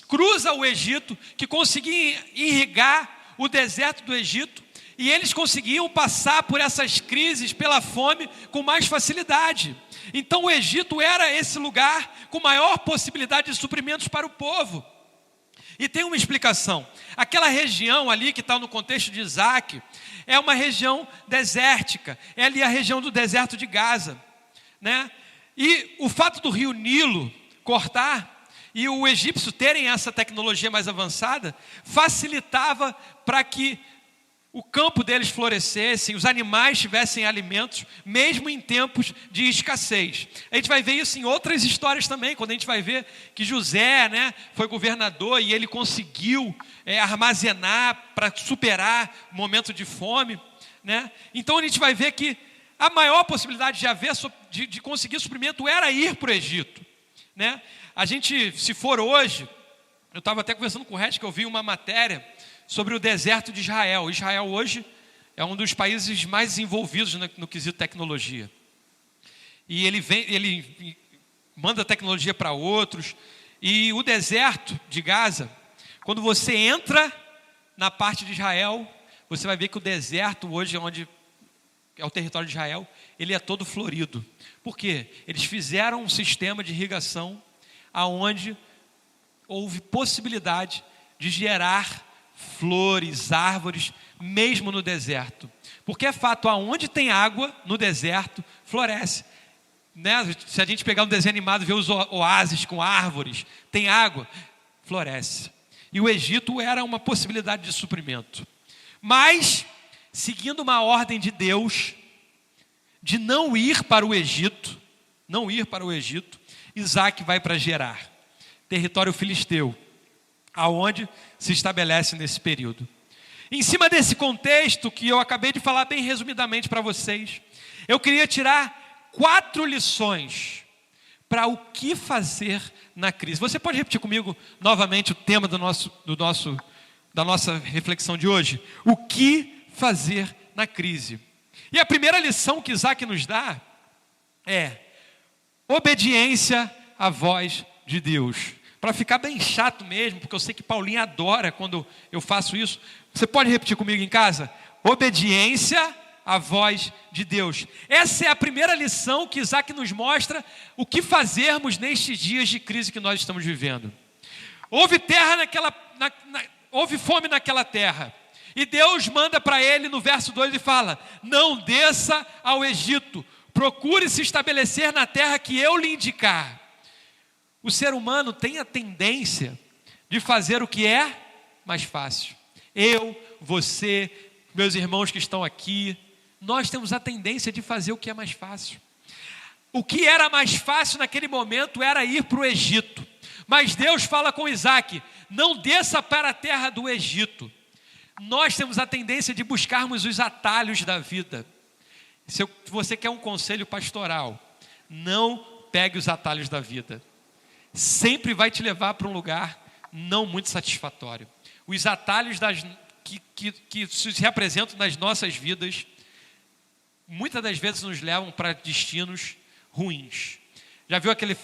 cruza o Egito, que conseguia irrigar o deserto do Egito, e eles conseguiam passar por essas crises, pela fome, com mais facilidade. Então o Egito era esse lugar com maior possibilidade de suprimentos para o povo. E tem uma explicação. Aquela região ali que está no contexto de Isaac é uma região desértica. É ali a região do deserto de Gaza, né? E o fato do rio Nilo cortar e o egípcio terem essa tecnologia mais avançada facilitava para que o campo deles florescesse, os animais tivessem alimentos, mesmo em tempos de escassez. A gente vai ver isso em outras histórias também, quando a gente vai ver que José, né, foi governador e ele conseguiu armazenar para superar o momento de fome, né? Então a gente vai ver que a maior possibilidade de conseguir suprimento era ir para o Egito, né? A gente, se for hoje, eu estava até conversando com o Red, que eu vi uma matéria sobre o deserto de Israel. Israel hoje é um dos países mais desenvolvidos no quesito tecnologia. E ele manda tecnologia para outros. E o deserto de Gaza, Quando você entra na parte de Israel, você vai ver que o deserto hoje, onde é o território de Israel, ele é todo florido. Por quê? Eles fizeram um sistema de irrigação aonde houve possibilidade de gerar flores, árvores, mesmo no deserto. Porque é fato, aonde tem água, no deserto, floresce. Né? Se a gente pegar um desenho animado e ver os oásis com árvores, tem água, floresce. E o Egito era uma possibilidade de suprimento. Mas, seguindo uma ordem de Deus, de não ir para o Egito, Isaac vai para Gerar, território filisteu, aonde se estabelece nesse período. Em cima desse contexto que eu acabei de falar bem resumidamente para vocês, eu queria tirar 4 lições para o que fazer na crise. Você pode repetir comigo novamente o tema da nossa reflexão de hoje? O que fazer na crise? E a primeira lição que Isaac nos dá é obediência à voz de Deus. Para ficar bem chato mesmo, porque eu sei que Paulinho adora quando eu faço isso. Você pode repetir comigo em casa? Obediência à voz de Deus. Essa é a primeira lição que Isaac nos mostra o que fazermos nestes dias de crise que nós estamos vivendo. Houve fome naquela terra. E Deus manda para ele no verso 2 e fala: não desça ao Egito, procure se estabelecer na terra que eu lhe indicar. O ser humano tem a tendência de fazer o que é mais fácil. Eu, você, meus irmãos que estão aqui, nós temos a tendência de fazer o que é mais fácil. O que era mais fácil naquele momento era ir para o Egito. Mas Deus fala com Isaac: não desça para a terra do Egito. Nós temos a tendência de buscarmos os atalhos da vida. Se você quer um conselho pastoral, não pegue os atalhos da vida. Sempre vai te levar para um lugar não muito satisfatório. Os atalhos que se representam nas nossas vidas, muitas das vezes nos levam para destinos ruins. Já viu aquele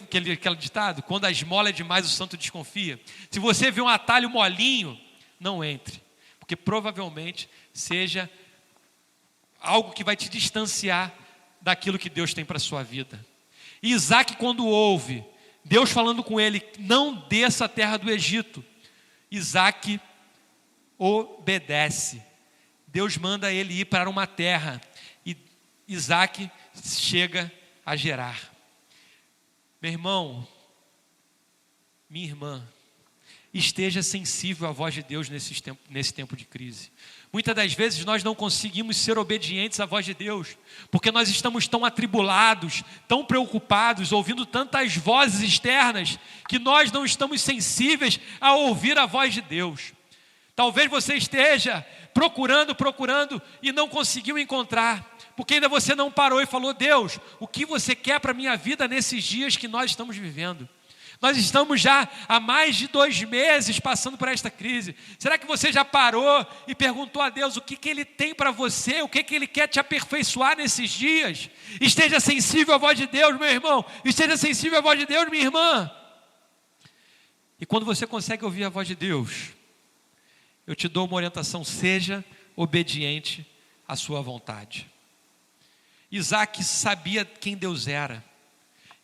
ditado? Quando a esmola é demais, o santo desconfia. Se você vê um atalho molinho, não entre. Porque provavelmente seja algo que vai te distanciar daquilo que Deus tem para a sua vida. E Isaac, quando ouve Deus falando com ele: não desça a terra do Egito, Isaac obedece. Deus manda ele ir para uma terra. E Isaac chega a Gerar. Meu irmão, minha irmã, esteja sensível à voz de Deus nesse tempo de crise. Muitas das vezes nós não conseguimos ser obedientes à voz de Deus, porque nós estamos tão atribulados, tão preocupados, ouvindo tantas vozes externas, que nós não estamos sensíveis a ouvir a voz de Deus. Talvez você esteja procurando e não conseguiu encontrar, porque ainda você não parou e falou: Deus, o que você quer para a minha vida nesses dias que nós estamos vivendo? Nós estamos já há mais de 2 meses passando por esta crise. Será que você já parou e perguntou a Deus o que Ele tem para você? O que Ele quer te aperfeiçoar nesses dias? Esteja sensível à voz de Deus, meu irmão. Esteja sensível à voz de Deus, minha irmã. E quando você consegue ouvir a voz de Deus, eu te dou uma orientação: seja obediente à sua vontade. Isaac sabia quem Deus era.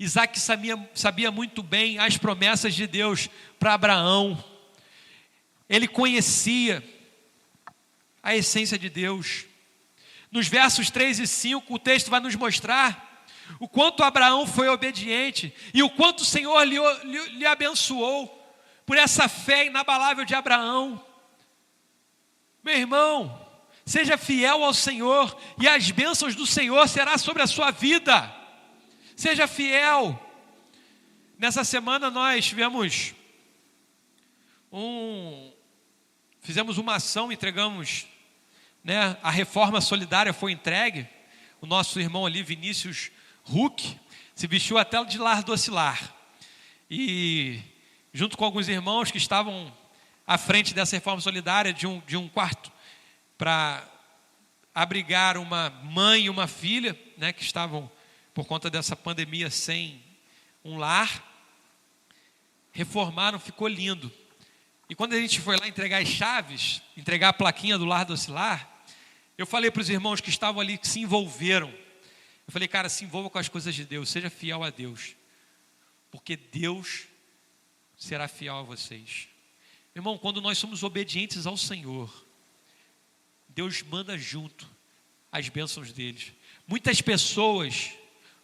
Isaac sabia muito bem as promessas de Deus para Abraão. Ele conhecia a essência de Deus. Nos versos 3 e 5, o texto vai nos mostrar o quanto Abraão foi obediente e o quanto o Senhor lhe abençoou por essa fé inabalável de Abraão. Meu irmão, seja fiel ao Senhor e as bênçãos do Senhor serão sobre a sua vida. Seja fiel. Nessa semana nós fizemos uma ação, entregamos, né, a reforma solidária foi entregue. O nosso irmão ali, Vinícius Huck, se vestiu até de lar docilar. E junto com alguns irmãos que estavam à frente dessa reforma solidária de um quarto para abrigar uma mãe e uma filha, né, que estavam por conta dessa pandemia sem um lar, reformaram, ficou lindo. E quando a gente foi lá entregar as chaves, entregar a plaquinha do Lar Docilar, eu falei para os irmãos que estavam ali, que se envolveram. Eu falei, cara, se envolva com as coisas de Deus, seja fiel a Deus. Porque Deus será fiel a vocês. Irmão, quando nós somos obedientes ao Senhor, Deus manda junto as bênçãos deles. Muitas pessoas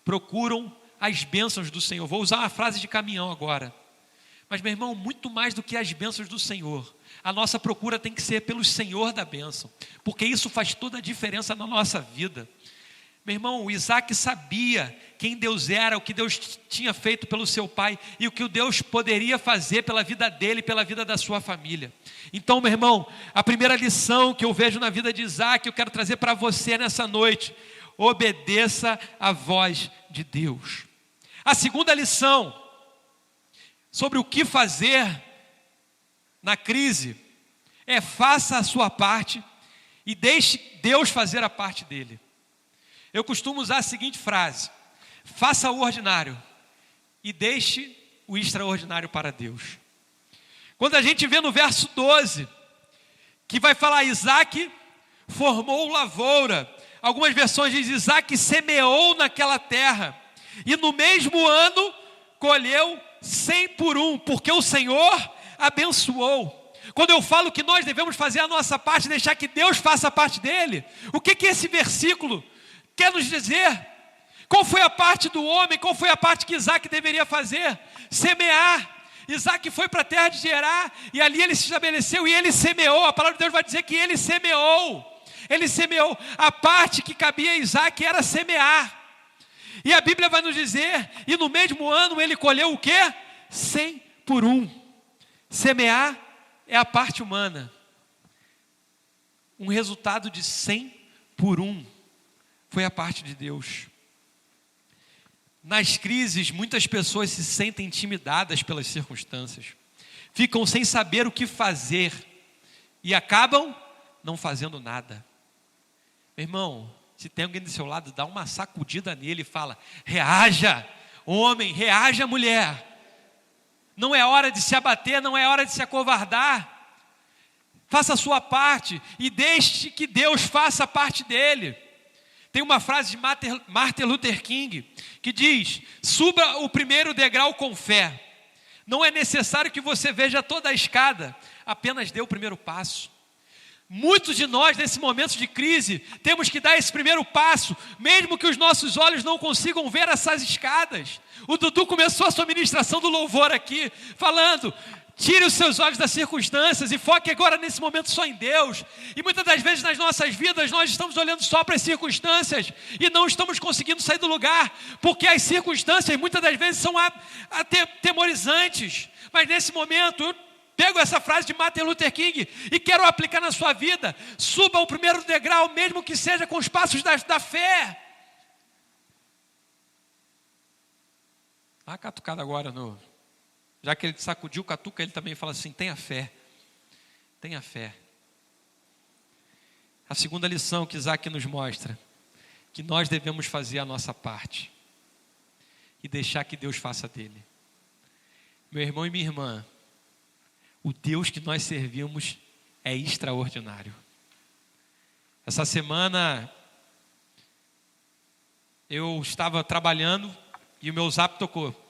procuram as bênçãos do Senhor. Vou usar uma frase de caminhão agora. Mas, meu irmão, muito mais do que as bênçãos do Senhor, a nossa procura tem que ser pelo Senhor da bênção, porque isso faz toda a diferença na nossa vida. Meu irmão, o Isaac sabia quem Deus era, o que Deus tinha feito pelo seu pai e o que o Deus poderia fazer pela vida dele, pela vida da sua família. Então, meu irmão, a primeira lição que eu vejo na vida de Isaac, eu quero trazer para você nessa noite: obedeça à voz de Deus. A segunda lição sobre o que fazer na crise é: faça a sua parte e deixe Deus fazer a parte dele. Eu costumo usar a seguinte frase: faça o ordinário e deixe o extraordinário para Deus. Quando a gente vê no verso 12, que vai falar Isaac formou lavoura, algumas versões dizem Isaac semeou naquela terra, e no mesmo ano colheu 100 por 1, porque o Senhor abençoou. Quando eu falo que nós devemos fazer a nossa parte, deixar que Deus faça a parte dele, o que esse versículo quer nos dizer? Qual foi a parte do homem? Qual foi a parte que Isaac deveria fazer? Semear. Isaac foi para a terra de Gerar e ali ele se estabeleceu e ele semeou. A palavra de Deus vai dizer que ele semeou. Ele semeou. A parte que cabia a Isaac era semear. E a Bíblia vai nos dizer, e no mesmo ano ele colheu o quê? 100 por 1. Semear é a parte humana. Um resultado de 100 por 1 foi a parte de Deus. Nas crises, muitas pessoas se sentem intimidadas pelas circunstâncias, ficam sem saber o que fazer e acabam não fazendo nada. Meu irmão, se tem alguém do seu lado, dá uma sacudida nele e fala: reaja, homem, reaja, mulher. Não é hora de se abater, não é hora de se acovardar. Faça a sua parte e deixe que Deus faça a parte dele. Tem uma frase de Martin Luther King que diz: suba o primeiro degrau com fé. Não é necessário que você veja toda a escada, apenas dê o primeiro passo. Muitos de nós, nesse momento de crise, temos que dar esse primeiro passo, mesmo que os nossos olhos não consigam ver essas escadas. O Dudu começou a sua ministração do louvor aqui, falando: tire os seus olhos das circunstâncias e foque agora nesse momento só em Deus. E muitas das vezes nas nossas vidas nós estamos olhando só para as circunstâncias e não estamos conseguindo sair do lugar, porque as circunstâncias muitas das vezes são atemorizantes. Mas nesse momento eu pego essa frase de Martin Luther King e quero aplicar na sua vida: suba o primeiro degrau, mesmo que seja com os passos da fé. A catucada agora no... Já que ele sacudiu o catuca, ele também fala assim: tenha fé. Tenha fé. A segunda lição que Isaac nos mostra: que nós devemos fazer a nossa parte e deixar que Deus faça dele. Meu irmão e minha irmã, o Deus que nós servimos é extraordinário. Essa semana eu estava trabalhando e o meu zap tocou.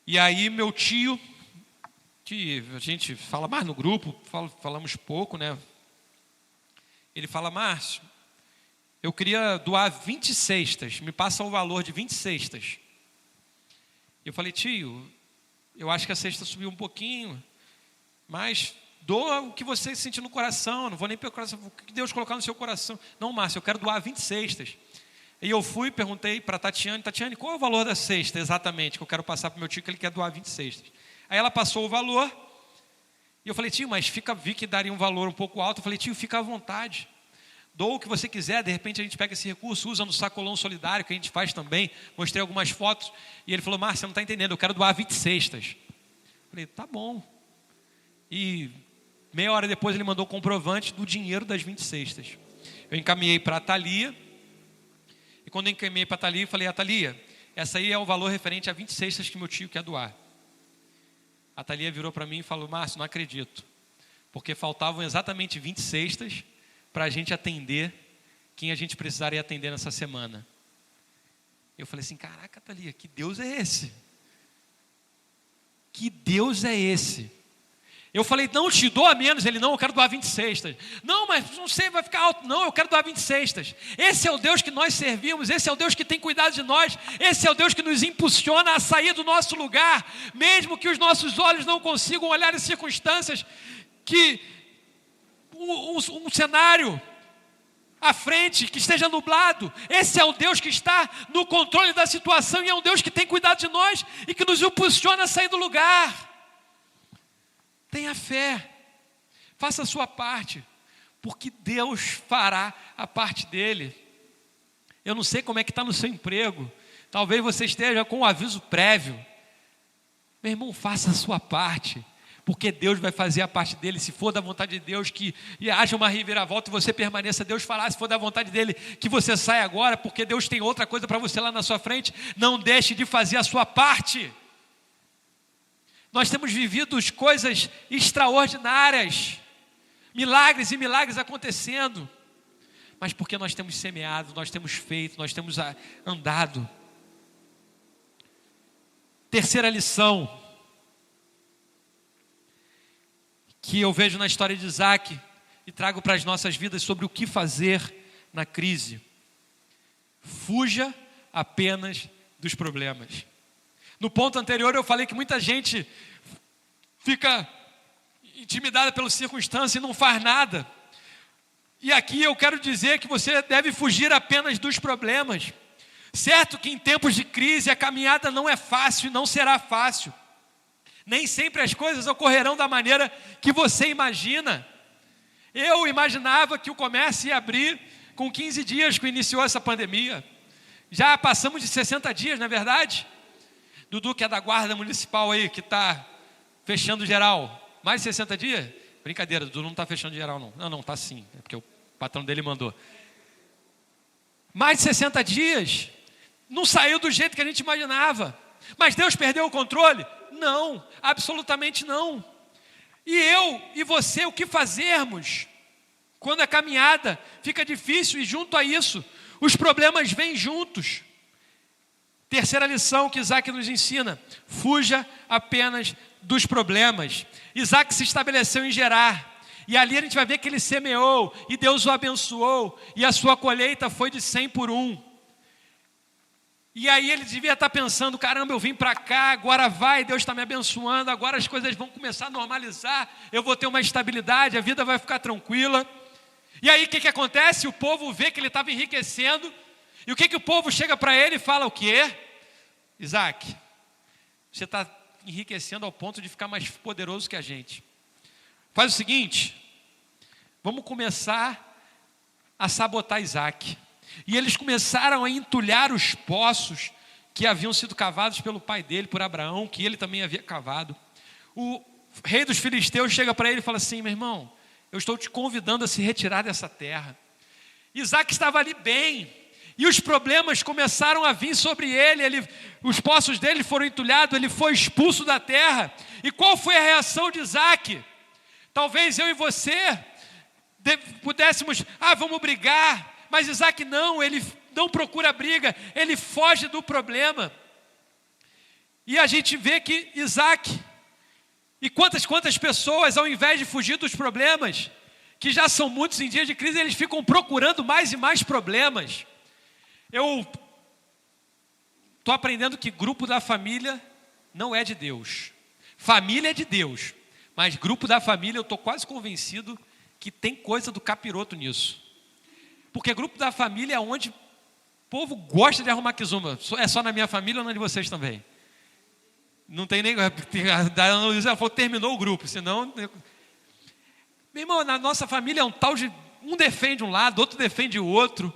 E aí meu tio, que a gente fala mais no grupo, falamos pouco, né? Ele fala: Márcio, eu queria doar 20 cestas, me passa o valor de 20 cestas. Eu falei: tio, eu acho que a cesta subiu um pouquinho, mas doa o que você sentir no coração, não vou nem pelo coração, o que Deus colocar no seu coração. Não, Márcio, eu quero doar 20 cestas. E eu fui e perguntei para a Tatiane: qual é o valor da cesta exatamente que eu quero passar para o meu tio, que ele quer doar 20 cestas? Aí ela passou o valor, e eu falei: tio, mas vi que daria um valor um pouco alto. Eu falei: tio, fica à vontade, doa o que você quiser, de repente a gente pega esse recurso, usa no sacolão solidário, que a gente faz também. Mostrei algumas fotos, e ele falou: Márcio, você não está entendendo, eu quero doar 20 cestas. Eu falei: tá bom. E meia hora depois ele mandou o comprovante do dinheiro das 20 cestas. Eu encaminhei para a Thalia. E quando eu encaminhei para a Thalia, eu falei: Thalia, essa aí é o valor referente a 20 cestas que meu tio quer doar. A Thalia virou para mim e falou: Márcio, não acredito, porque faltavam exatamente 20 cestas para a gente atender quem a gente precisaria atender nessa semana. Eu falei assim: caraca, Thalia, que Deus é esse? Que Deus é esse? Eu falei: não, te dou a menos. Ele: não, eu quero doar 20 cestas. Não, mas não sei, vai ficar alto. Não, eu quero doar 20 cestas. Esse é o Deus que nós servimos, esse é o Deus que tem cuidado de nós, esse é o Deus que nos impulsiona a sair do nosso lugar, mesmo que os nossos olhos não consigam olhar em circunstâncias que um cenário à frente, que esteja nublado. Esse é o Deus que está no controle da situação e é um Deus que tem cuidado de nós e que nos impulsiona a sair do lugar. Tenha fé, faça a sua parte, porque Deus fará a parte dele. Eu não sei como é que está no seu emprego, talvez você esteja com um aviso prévio. Meu irmão, faça a sua parte, porque Deus vai fazer a parte dele. Se for da vontade de Deus que haja uma reviravolta e você permaneça, Deus fará. Se for da vontade dele que você saia agora, porque Deus tem outra coisa para você lá na sua frente, não deixe de fazer a sua parte. Nós temos vivido coisas extraordinárias, milagres e milagres acontecendo, mas porque nós temos semeado, nós temos feito, nós temos andado. Terceira lição que eu vejo na história de Isaac e trago para as nossas vidas sobre o que fazer na crise: fuja apenas dos problemas. No ponto anterior eu falei que muita gente fica intimidada pela circunstância e não faz nada. E aqui eu quero dizer que você deve fugir apenas dos problemas. Certo que em tempos de crise a caminhada não é fácil e não será fácil. Nem sempre as coisas ocorrerão da maneira que você imagina. Eu imaginava que o comércio ia abrir com 15 dias que iniciou essa pandemia. Já passamos de 60 dias, não é verdade? Dudu, que é da guarda municipal aí, que está fechando geral, mais de 60 dias? Brincadeira, Dudu não está fechando geral não. Não, está sim, é porque o patrão dele mandou. Mais de 60 dias, não saiu do jeito que a gente imaginava. Mas Deus perdeu o controle? Não, absolutamente não. E eu e você, o que fazermos quando a caminhada fica difícil e junto a isso, os problemas vêm juntos? Terceira lição que Isaac nos ensina: fuja apenas dos problemas. Isaac se estabeleceu em Gerar, e ali a gente vai ver que ele semeou, e Deus o abençoou, e a sua colheita foi de 100 por 1. E aí ele devia estar pensando: caramba, eu vim para cá, agora vai, Deus está me abençoando, agora as coisas vão começar a normalizar, eu vou ter uma estabilidade, a vida vai ficar tranquila. E aí o que acontece? O povo vê que ele estava enriquecendo. E o que o povo chega para ele e fala o quê? Isaac, você está enriquecendo ao ponto de ficar mais poderoso que a gente. Faz o seguinte, vamos começar a sabotar Isaac. E eles começaram a entulhar os poços que haviam sido cavados pelo pai dele, por Abraão, que ele também havia cavado. O rei dos filisteus chega para ele e fala assim: meu irmão, eu estou te convidando a se retirar dessa terra. Isaac estava ali bem, e os problemas começaram a vir sobre ele, os poços dele foram entulhados, ele foi expulso da terra. E qual foi a reação de Isaac? Talvez eu e você pudéssemos, vamos brigar, mas Isaac não, ele não procura briga, ele foge do problema. E a gente vê que Isaac, e quantas pessoas, ao invés de fugir dos problemas, que já são muitos em dias de crise, eles ficam procurando mais e mais problemas. Eu estou aprendendo que grupo da família não é de Deus. Família é de Deus, mas grupo da família eu estou quase convencido que tem coisa do capiroto nisso. Porque grupo da família é onde o povo gosta de arrumar quizumba. É só na minha família ou na de vocês também? Não tem nem... Ela falou, terminou o grupo, senão... Meu irmão, na nossa família é um tal de... Um defende um lado, outro defende o outro.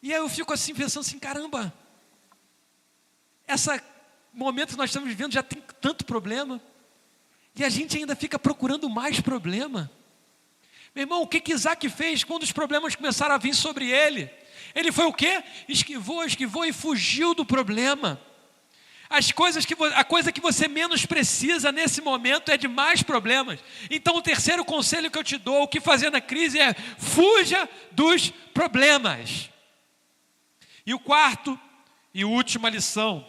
E aí eu fico assim, pensando assim, caramba, esse momento que nós estamos vivendo já tem tanto problema, e a gente ainda fica procurando mais problema. Meu irmão, o que Isaac fez quando os problemas começaram a vir sobre ele? Ele foi o quê? Esquivou e fugiu do problema. A coisa que você menos precisa nesse momento é de mais problemas. Então o terceiro conselho que eu te dou, o que fazer na crise é: fuja dos problemas. E o quarto e última lição,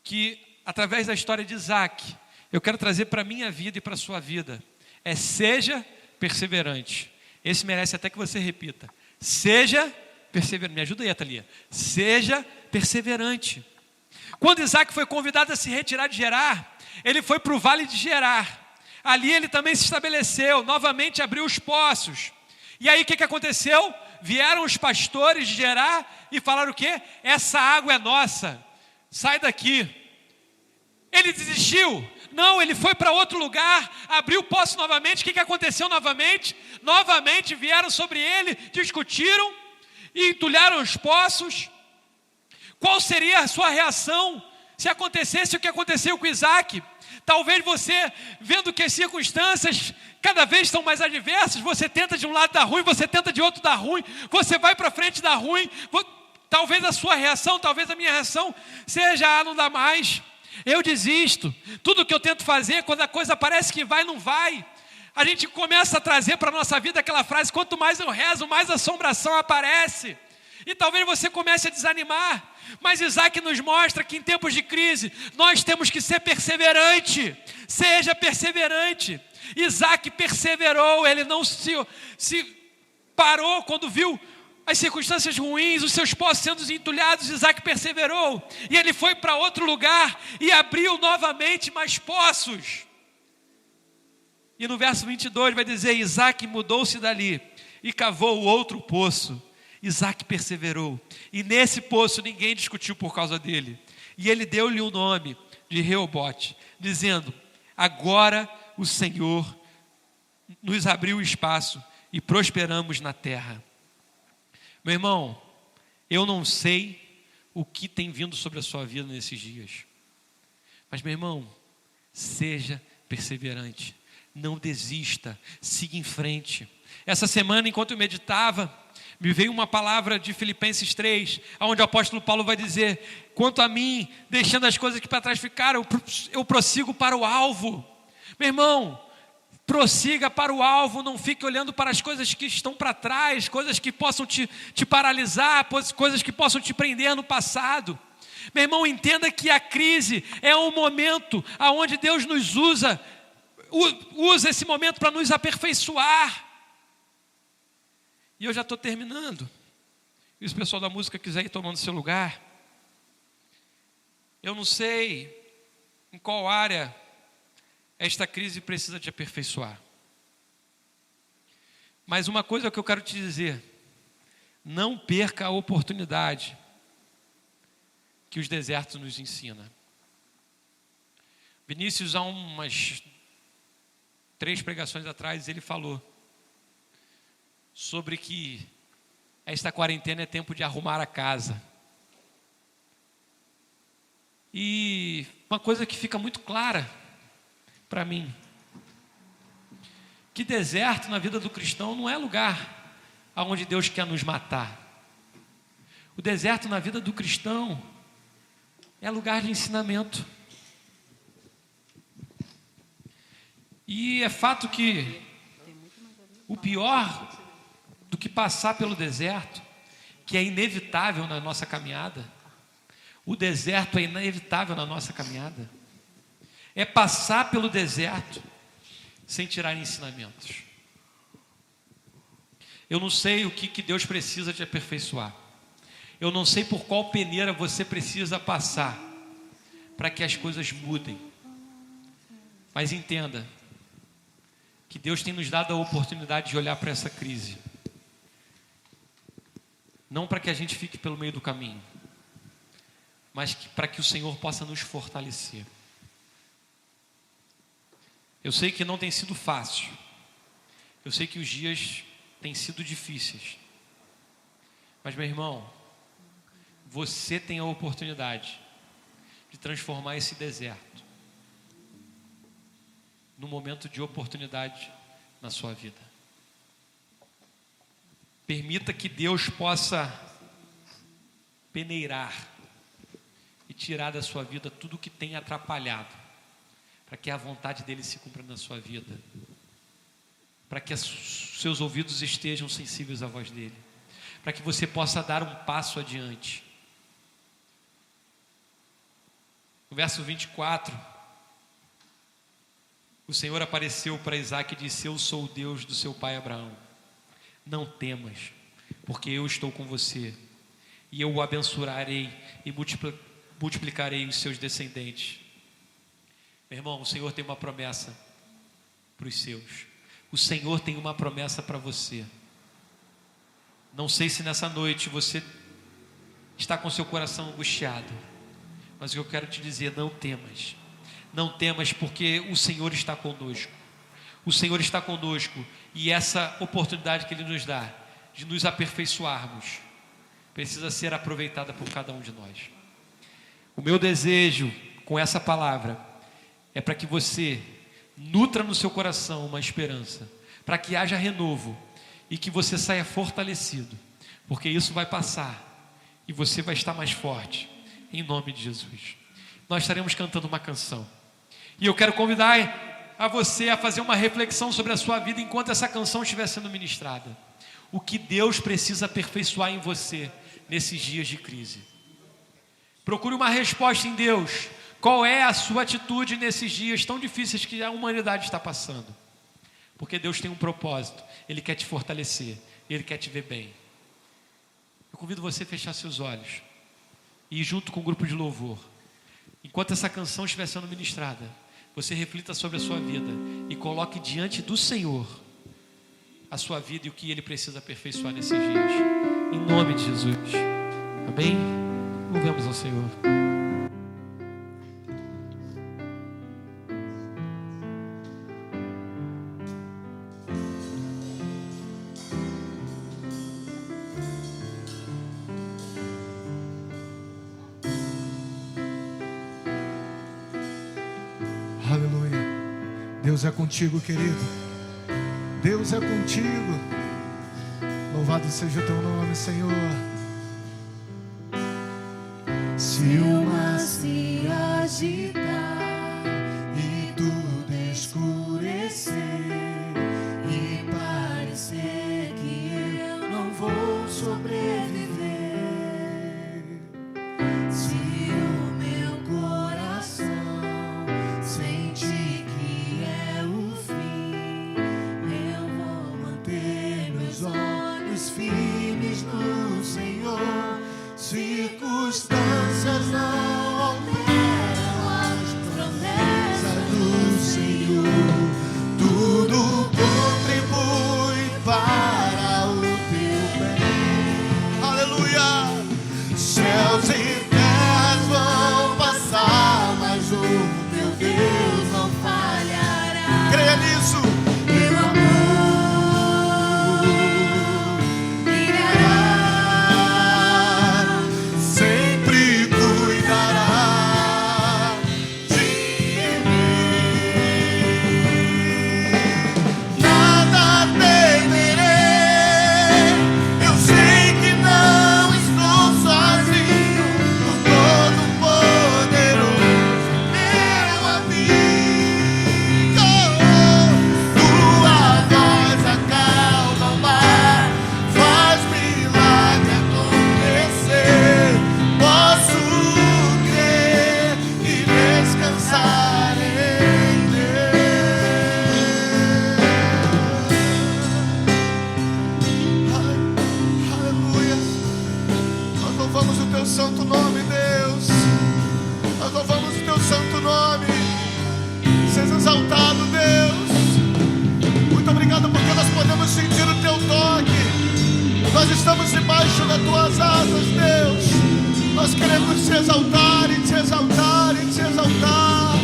que através da história de Isaac, eu quero trazer para a minha vida e para a sua vida, é: seja perseverante. Esse merece até que você repita: seja perseverante. Me ajuda aí, Thalia. Seja perseverante. Quando Isaac foi convidado a se retirar de Gerar, ele foi para o vale de Gerar. Ali ele também se estabeleceu, novamente abriu os poços. E aí o que aconteceu? Vieram os pastores de Gerar e falaram o quê? Essa água é nossa, sai daqui. Ele desistiu? Não, ele foi para outro lugar, abriu o poço novamente. O que aconteceu novamente? Novamente vieram sobre ele, discutiram e entulharam os poços. Qual seria a sua reação se acontecesse o que aconteceu com Isaac? Talvez você, vendo que as circunstâncias cada vez estão mais adversas, você tenta de um lado dar ruim, você tenta de outro dar ruim, você vai para frente dar ruim. Talvez a sua reação, talvez a minha reação seja: não dá mais, eu desisto. Tudo que eu tento fazer, quando a coisa parece que vai, não vai. A gente começa a trazer para a nossa vida aquela frase: quanto mais eu rezo, mais assombração aparece. E talvez você comece a desanimar. Mas Isaac nos mostra que em tempos de crise nós temos que ser perseverante. Seja perseverante. Isaac perseverou, ele não se parou quando viu as circunstâncias ruins, os seus poços sendo entulhados. Isaac perseverou e ele foi para outro lugar e abriu novamente mais poços. E no verso 22 vai dizer: Isaac mudou-se dali e cavou outro poço. Isaac perseverou, e nesse poço ninguém discutiu por causa dele. E ele deu-lhe o nome de Reobote, dizendo: agora o Senhor nos abriu espaço e prosperamos na terra. Meu irmão, eu não sei o que tem vindo sobre a sua vida nesses dias, mas, meu irmão, seja perseverante, não desista, siga em frente. Essa semana, enquanto eu meditava, me veio uma palavra de Filipenses 3, onde o apóstolo Paulo vai dizer: quanto a mim, deixando as coisas que para trás ficaram, eu prossigo para o alvo. Meu irmão, prossiga para o alvo, não fique olhando para as coisas que estão para trás, coisas que possam te paralisar, coisas que possam te prender no passado. Meu irmão, entenda que a crise é um momento onde Deus nos usa esse momento para nos aperfeiçoar. E eu já estou terminando. E se o pessoal da música quiser ir tomando seu lugar, eu não sei em qual área esta crise precisa te aperfeiçoar. Mas uma coisa que eu quero te dizer: não perca a oportunidade que os desertos nos ensinam. Vinícius, há umas 3 pregações atrás, ele falou sobre que esta quarentena é tempo de arrumar a casa. E uma coisa que fica muito clara para mim, que deserto na vida do cristão não é lugar aonde Deus quer nos matar. O deserto na vida do cristão é lugar de ensinamento. E é fato que o pior do que passar pelo deserto, que é inevitável na nossa caminhada, o deserto é inevitável na nossa caminhada, é passar pelo deserto sem tirar ensinamentos. Eu não sei o que Deus precisa te aperfeiçoar, eu não sei por qual peneira você precisa passar para que as coisas mudem, mas entenda que Deus tem nos dado a oportunidade de olhar para essa crise, não para que a gente fique pelo meio do caminho, mas para que o Senhor possa nos fortalecer. Eu sei que não tem sido fácil, eu sei que os dias têm sido difíceis, mas, meu irmão, você tem a oportunidade de transformar esse deserto num momento de oportunidade na sua vida. Permita que Deus possa peneirar e tirar da sua vida tudo que tem atrapalhado, para que a vontade dele se cumpra na sua vida, para que os seus ouvidos estejam sensíveis à voz dele, para que você possa dar um passo adiante. No verso 24, o Senhor apareceu para Isaque e disse: eu sou o Deus do seu pai Abraão, não temas, porque eu estou com você, e eu o abençoarei e multiplicarei os seus descendentes. Meu irmão, o Senhor tem uma promessa para os seus. O Senhor tem uma promessa para você. Não sei se nessa noite você está com seu coração angustiado, mas o que eu quero te dizer: não temas. Não temas, porque o Senhor está conosco. O Senhor está conosco, e essa oportunidade que Ele nos dá de nos aperfeiçoarmos precisa ser aproveitada por cada um de nós. O meu desejo com essa palavra é para que você nutra no seu coração uma esperança, para que haja renovo e que você saia fortalecido, porque isso vai passar e você vai estar mais forte, em nome de Jesus. Nós estaremos cantando uma canção e eu quero convidar a você a fazer uma reflexão sobre a sua vida enquanto essa canção estiver sendo ministrada. O que Deus precisa aperfeiçoar em você nesses dias de crise? Procure uma resposta em Deus. Qual é a sua atitude nesses dias tão difíceis que a humanidade está passando? Porque Deus tem um propósito. Ele quer te fortalecer, Ele quer te ver bem. Eu convido você a fechar seus olhos e ir junto com o grupo de louvor. Enquanto essa canção estiver sendo ministrada, você reflita sobre a sua vida e coloque diante do Senhor a sua vida e o que Ele precisa aperfeiçoar nesses dias. Em nome de Jesus. Amém? Louvemos ao Senhor. Aleluia. Deus é contigo, querido. Deus é contigo. Louvado seja o teu nome, Senhor. Se o mar se agitar e tudo escurecer e parecer que eu não vou sobreviver, se o meu coração sentir que é o fim, eu vou manter meus olhos firmes no Senhor. Circunstâncias não alteram as promessas do Senhor. Tudo contribui para o teu bem. Aleluia! Céus e terras vão passar, mas o teu Deus não falhará. Creia nisso. Teu amor brilhará. Santo nome, Deus. Nós louvamos o teu santo nome. Seja exaltado, Deus. Muito obrigado porque nós podemos sentir o teu toque. Nós estamos debaixo das tuas asas, Deus. Nós queremos te exaltar e te exaltar e te exaltar.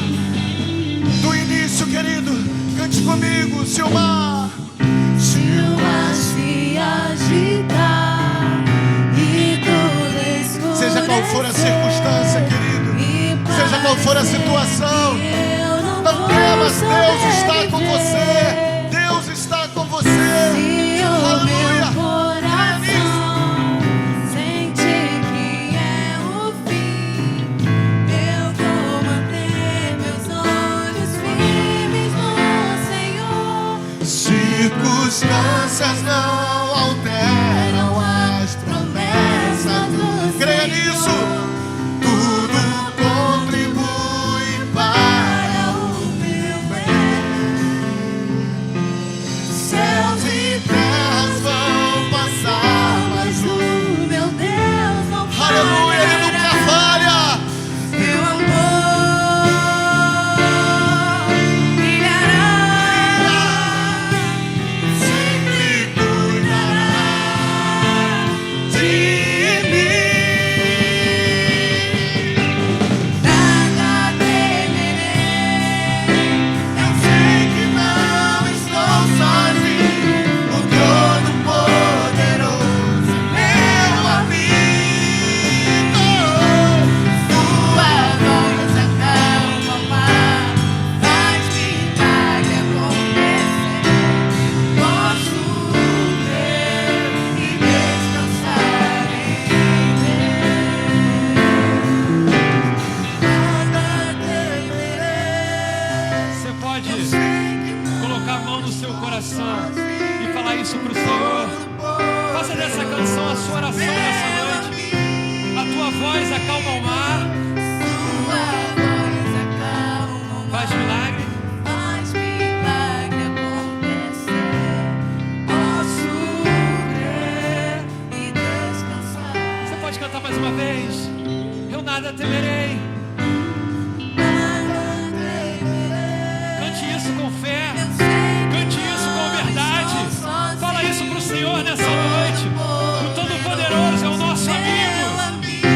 Do início, querido, cante comigo. Se o mar se agitar, seja qual for a circunstância, querido, seja qual for a situação, não temas, Deus está com você. Deus está com você. Aleluia. Sente que é o fim, circunstâncias não alteram as promessas do Creia nisso. Tudo contribui para o meu bem. Céus e terras vão passar, mas o meu Deus não falha. Aleluia, Ele nunca falha. Teu amor brilhará, sempre cuidará de mim. Nada temerei, eu sei que não estou sozinho. O Todo-Poderoso é meu amigo. Tua voz acalma o mar, faz milagre acontecer. Posso crer e descansar em Deus. Nada temerei. Você pode colocar a mão no seu coração e falar isso para o Senhor. Faça dessa canção a sua oração nessa noite. A tua voz acalma o mar, Tua voz acalma o mar, faz milagre. faz milagre acontecer. Posso crer e descansar. Você pode cantar mais uma vez. Eu nada temerei. Nada temerei. Cante isso com fé. Eu sei que Cante isso com verdade. não estou sozinho. Fala isso para o Senhor nessa noite. O Todo-Poderoso é o nosso amigo. Meu amigo,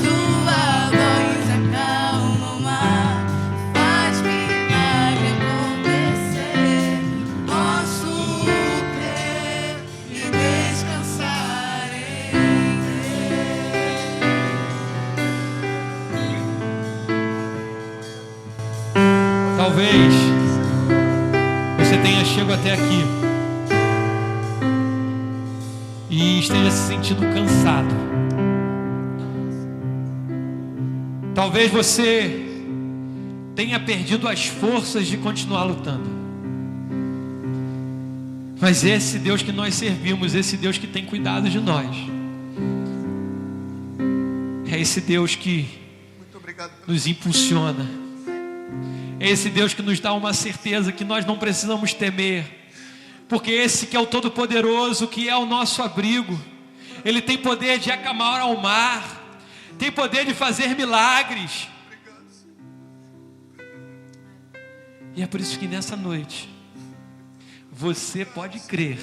tua voz acalma o mar, faz milagre acontecer. Posso crer e descansar em Deus. Talvez você tenha chegado até aqui e esteja se sentindo cansado. Talvez você tenha perdido as forças de continuar lutando. Mas esse Deus que nós servimos, esse Deus que tem cuidado de nós, é esse Deus que Muito obrigado. nos impulsiona. É esse Deus que nos dá uma certeza que nós não precisamos temer, porque esse que é o Todo-Poderoso, que é o nosso abrigo, Ele tem poder de acalmar ao mar, tem poder de fazer milagres. E é por isso que nessa noite você pode crer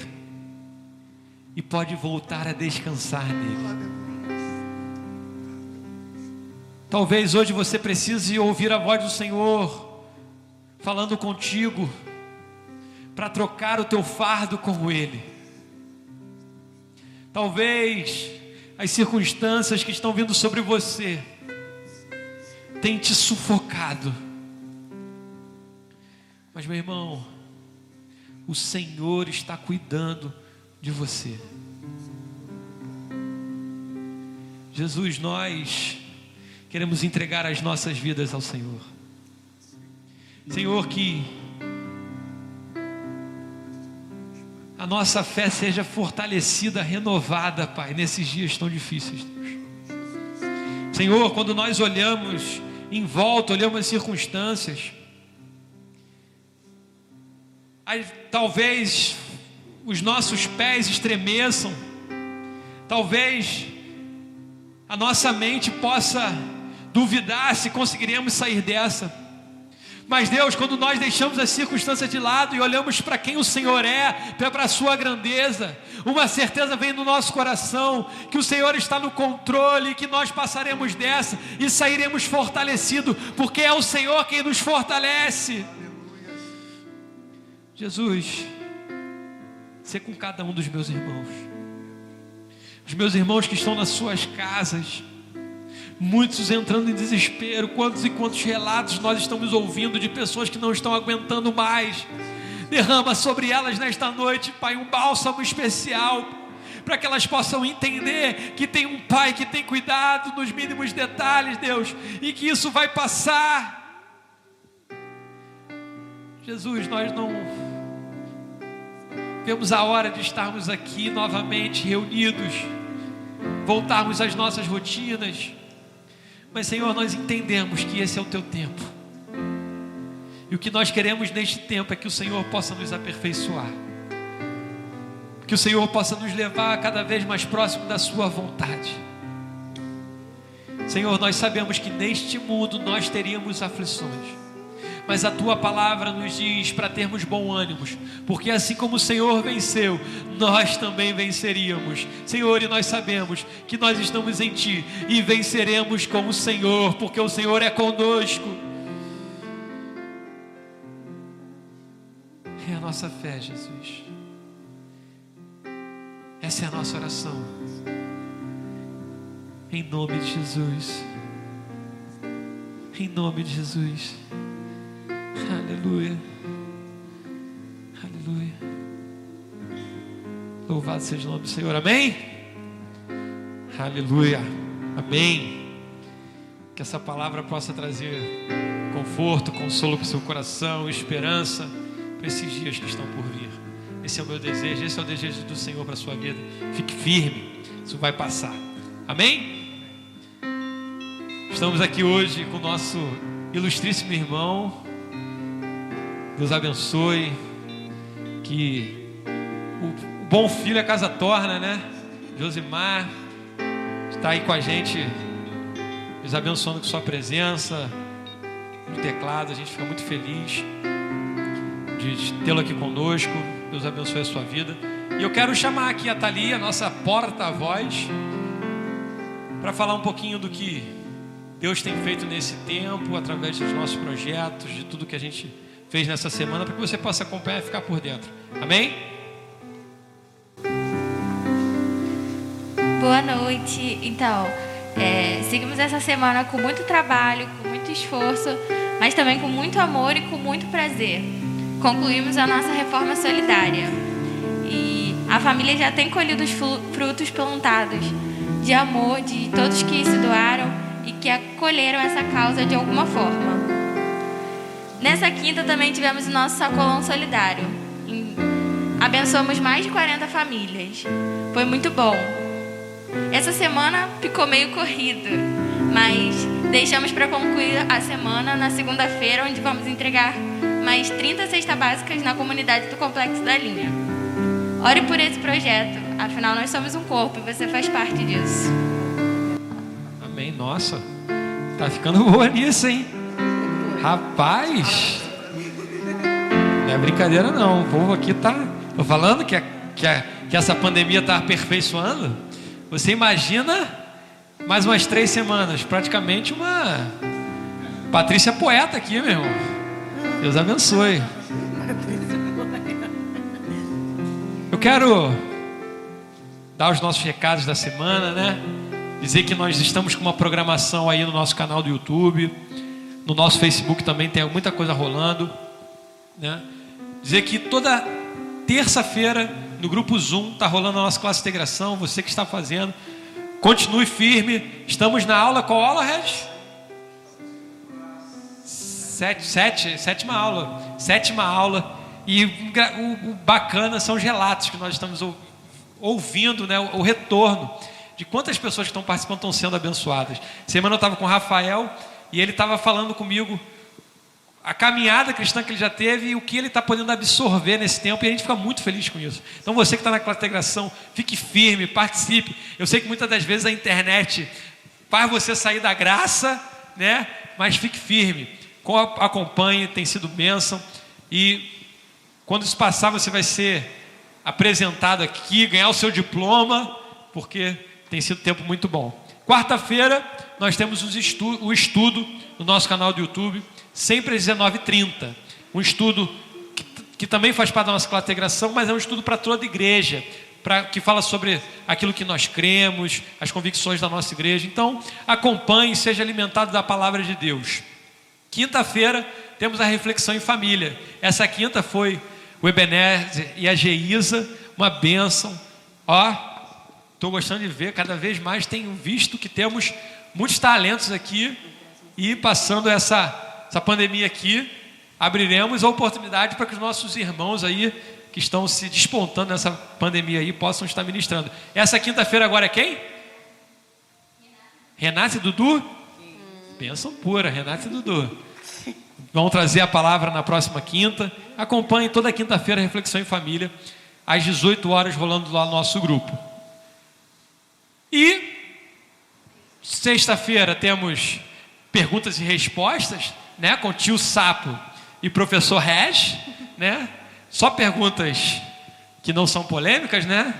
e pode voltar a descansar nele. Talvez hoje você precise ouvir a voz do Senhor falando contigo para trocar o teu fardo com Ele. Talvez as circunstâncias que estão vindo sobre você tenham te sufocado. Mas, meu irmão, o Senhor está cuidando de você. Jesus, nós queremos entregar as nossas vidas ao Senhor. Senhor, que a nossa fé seja fortalecida, renovada, Pai, nesses dias tão difíceis, Deus. Senhor, quando nós olhamos em volta, olhamos as circunstâncias, talvez os nossos pés estremeçam, talvez a nossa mente possa duvidar se conseguiremos sair dessa. Mas Deus, quando nós deixamos as circunstâncias de lado e olhamos para quem o Senhor é, para a sua grandeza, uma certeza vem no nosso coração, que o Senhor está no controle, que nós passaremos dessa e sairemos fortalecidos, porque é o Senhor quem nos fortalece. Jesus, ser com cada um dos meus irmãos, os meus irmãos que estão nas suas casas, muitos entrando em desespero. Quantos e quantos relatos nós estamos ouvindo de pessoas que não estão aguentando mais. Derrama sobre elas nesta noite, Pai, um bálsamo especial, para que elas possam entender que tem um Pai que tem cuidado nos mínimos detalhes, Deus, e que isso vai passar. Jesus, nós não vemos a hora de estarmos aqui novamente reunidos, voltarmos às nossas rotinas, mas Senhor, nós entendemos que esse é o Teu tempo, e o que nós queremos neste tempo é que o Senhor possa nos aperfeiçoar, que o Senhor possa nos levar cada vez mais próximo da Sua vontade. Senhor, nós sabemos que neste mundo nós teríamos aflições, mas a Tua palavra nos diz para termos bom ânimo, porque assim como o Senhor venceu, nós também venceríamos, Senhor, e nós sabemos que nós estamos em Ti, e venceremos com o Senhor, porque o Senhor é conosco. É a nossa fé, Jesus, essa é a nossa oração, em nome de Jesus, em nome de Jesus. Aleluia, aleluia, louvado seja o nome do Senhor, amém? Aleluia, amém. Que essa palavra possa trazer conforto, consolo para o seu coração, esperança para esses dias que estão por vir. Esse é o meu desejo, esse é o desejo do Senhor para a sua vida. Fique firme, isso vai passar, amém? Estamos aqui hoje com o nosso ilustríssimo irmão. Deus abençoe, que o bom filho a casa torna, né? Josimar está aí com a gente, nos abençoando com sua presença no teclado. A gente fica muito feliz de tê-lo aqui conosco. Deus abençoe a sua vida. E eu quero chamar aqui a Thalia, nossa porta-voz, para falar um pouquinho do que Deus tem feito nesse tempo, através dos nossos projetos, de tudo que a gente fez nessa semana, para que você possa acompanhar e ficar por dentro. Amém? Boa noite. Então, seguimos essa semana com muito trabalho, com muito esforço, mas também com muito amor e com muito prazer. Concluímos a nossa reforma solidária. E a família já tem colhido os frutos plantados de amor de todos que se doaram e que acolheram essa causa de alguma forma. Nessa quinta também tivemos o nosso sacolão solidário. Abençoamos mais de 40 famílias. Foi muito bom. Essa semana ficou meio corrido, mas deixamos para concluir a semana na segunda-feira, onde vamos entregar mais 30 cestas básicas na comunidade do Complexo da Linha. Ore por esse projeto, afinal nós somos um corpo e você faz parte disso. Amém. Nossa, tá ficando boa nisso, hein? Rapaz, não é brincadeira não. O povo aqui tá... Tô falando que essa pandemia tá aperfeiçoando. Você imagina mais umas 3 semanas, praticamente uma Patrícia Poeta aqui, meu irmão. Deus abençoe. Eu quero dar os nossos recados da semana, né? Dizer que nós estamos com uma programação aí no nosso canal do YouTube, no nosso Facebook também tem muita coisa rolando, né? Dizer que toda terça-feira no grupo Zoom está rolando a nossa classe de integração. Você que está fazendo, continue firme. Estamos na aula, qual aula, Regis? Sétima aula. E o bacana são os relatos que nós estamos ouvindo, né? O retorno de quantas pessoas que estão participando estão sendo abençoadas. Semana eu estava com o Rafael e ele estava falando comigo a caminhada cristã que ele já teve e o que ele está podendo absorver nesse tempo, e a gente fica muito feliz com isso. Então você que está na classe de integração, fique firme, participe. Eu sei que muitas das vezes a internet faz você sair da graça, né? Mas fique firme, acompanhe, tem sido bênção, e quando isso passar você vai ser apresentado aqui, ganhar o seu diploma, porque tem sido um tempo muito bom. Quarta-feira nós temos o estudo no nosso canal do YouTube, sempre às 19h30, um estudo que também faz parte da nossa classe de integração, mas é um estudo para toda a igreja, que fala sobre aquilo que nós cremos, as convicções da nossa igreja. Então acompanhe, seja alimentado da palavra de Deus. Quinta-feira temos a reflexão em família. Essa quinta foi o Ebenezer e a Geisa, uma bênção. Estou gostando de ver, cada vez mais tenho visto que temos muitos talentos aqui, e passando essa pandemia aqui, abriremos a oportunidade para que os nossos irmãos aí, que estão se despontando nessa pandemia aí, possam estar ministrando. Essa quinta-feira agora é quem? Renata e Dudu? Bênção pura, Renata e Dudu. Vão trazer a palavra na próxima quinta. Acompanhe toda quinta-feira a Reflexão em Família, às 18 horas, rolando lá no nosso grupo. E sexta-feira temos perguntas e respostas, né, com tio Sapo e professor Reg, né? Só perguntas que não são polêmicas, né?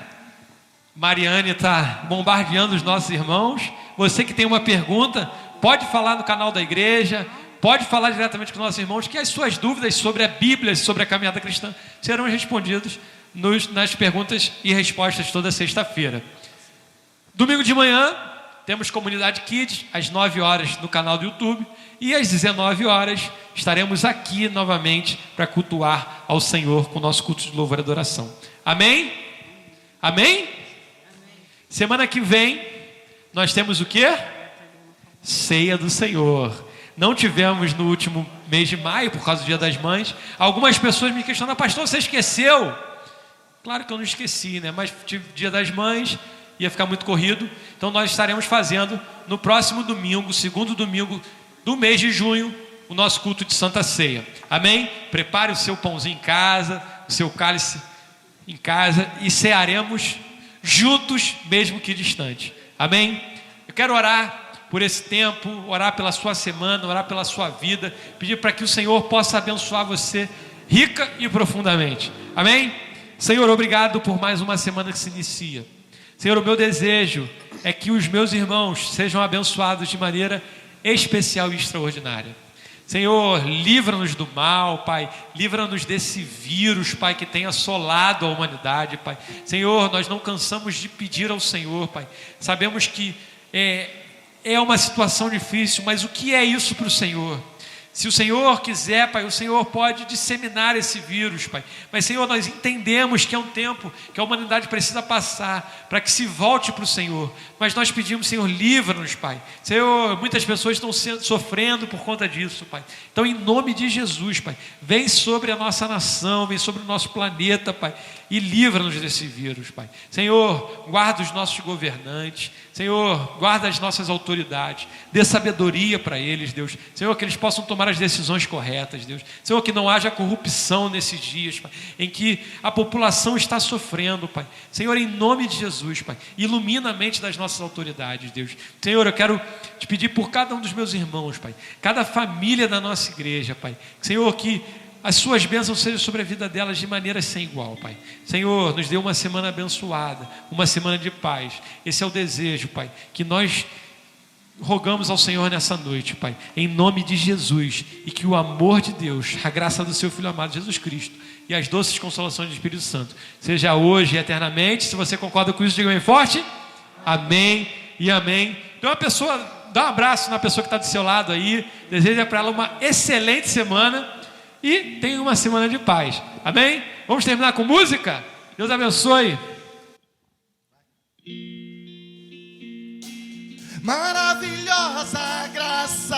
Mariane está bombardeando os nossos irmãos. Você que tem uma pergunta, pode falar no canal da igreja, pode falar diretamente com os nossos irmãos, que as suas dúvidas sobre a Bíblia, sobre a caminhada cristã, serão respondidas nas perguntas e respostas toda sexta-feira. Domingo de manhã, temos Comunidade Kids, às 9 horas no canal do YouTube, e às 19 horas estaremos aqui novamente para cultuar ao Senhor com o nosso culto de louvor e adoração. Amém? Amém? Semana que vem, nós temos o quê? Ceia do Senhor. Não tivemos no último mês de maio, por causa do Dia das Mães. Algumas pessoas me questionam: pastor, você esqueceu? Claro que eu não esqueci, né? Mas tive Dia das Mães, ia ficar muito corrido. Então nós estaremos fazendo no próximo domingo, segundo domingo do mês de junho, o nosso culto de Santa Ceia. Amém? Prepare o seu pãozinho em casa, o seu cálice em casa, e cearemos juntos, mesmo que distante. Amém? Eu quero orar por esse tempo, orar pela sua semana, orar pela sua vida, pedir para que o Senhor possa abençoar você rica e profundamente. Amém? Senhor, obrigado por mais uma semana que se inicia. Senhor, o meu desejo é que os meus irmãos sejam abençoados de maneira especial e extraordinária. Senhor, livra-nos do mal, Pai. Livra-nos desse vírus, Pai, que tem assolado a humanidade, Pai. Senhor, nós não cansamos de pedir ao Senhor, Pai. Sabemos que é uma situação difícil, mas o que é isso para o Senhor? Se o Senhor quiser, Pai, o Senhor pode disseminar esse vírus, Pai. Mas, Senhor, nós entendemos que é um tempo que a humanidade precisa passar para que se volte para o Senhor. Mas nós pedimos, Senhor, livra-nos, Pai. Senhor, muitas pessoas estão sofrendo por conta disso, Pai. Então, em nome de Jesus, Pai, vem sobre a nossa nação, vem sobre o nosso planeta, Pai, e livra-nos desse vírus, Pai. Senhor, guarda os nossos governantes. Senhor, guarda as nossas autoridades. Dê sabedoria para eles, Deus. Senhor, que eles possam tomar as decisões corretas, Deus. Senhor, que não haja corrupção nesses dias, Pai, em que a população está sofrendo, Pai. Senhor, em nome de Jesus, Pai, ilumina a mente das nossas autoridades, Deus. Senhor, eu quero te pedir por cada um dos meus irmãos, Pai, cada família da nossa igreja, Pai. Senhor, que as suas bênçãos sejam sobre a vida delas de maneira sem igual, Pai. Senhor, nos dê uma semana abençoada, uma semana de paz. Esse é o desejo, Pai, que nós rogamos ao Senhor nessa noite, Pai, em nome de Jesus, e que o amor de Deus, a graça do seu Filho amado Jesus Cristo e as doces consolações do Espírito Santo seja hoje e eternamente. Se você concorda com isso, diga bem forte: amém e amém. Então, dá um abraço na pessoa que está do seu lado aí, deseja para ela uma excelente semana e tenha uma semana de paz. Amém? Vamos terminar com música? Deus abençoe. Maravilhosa graça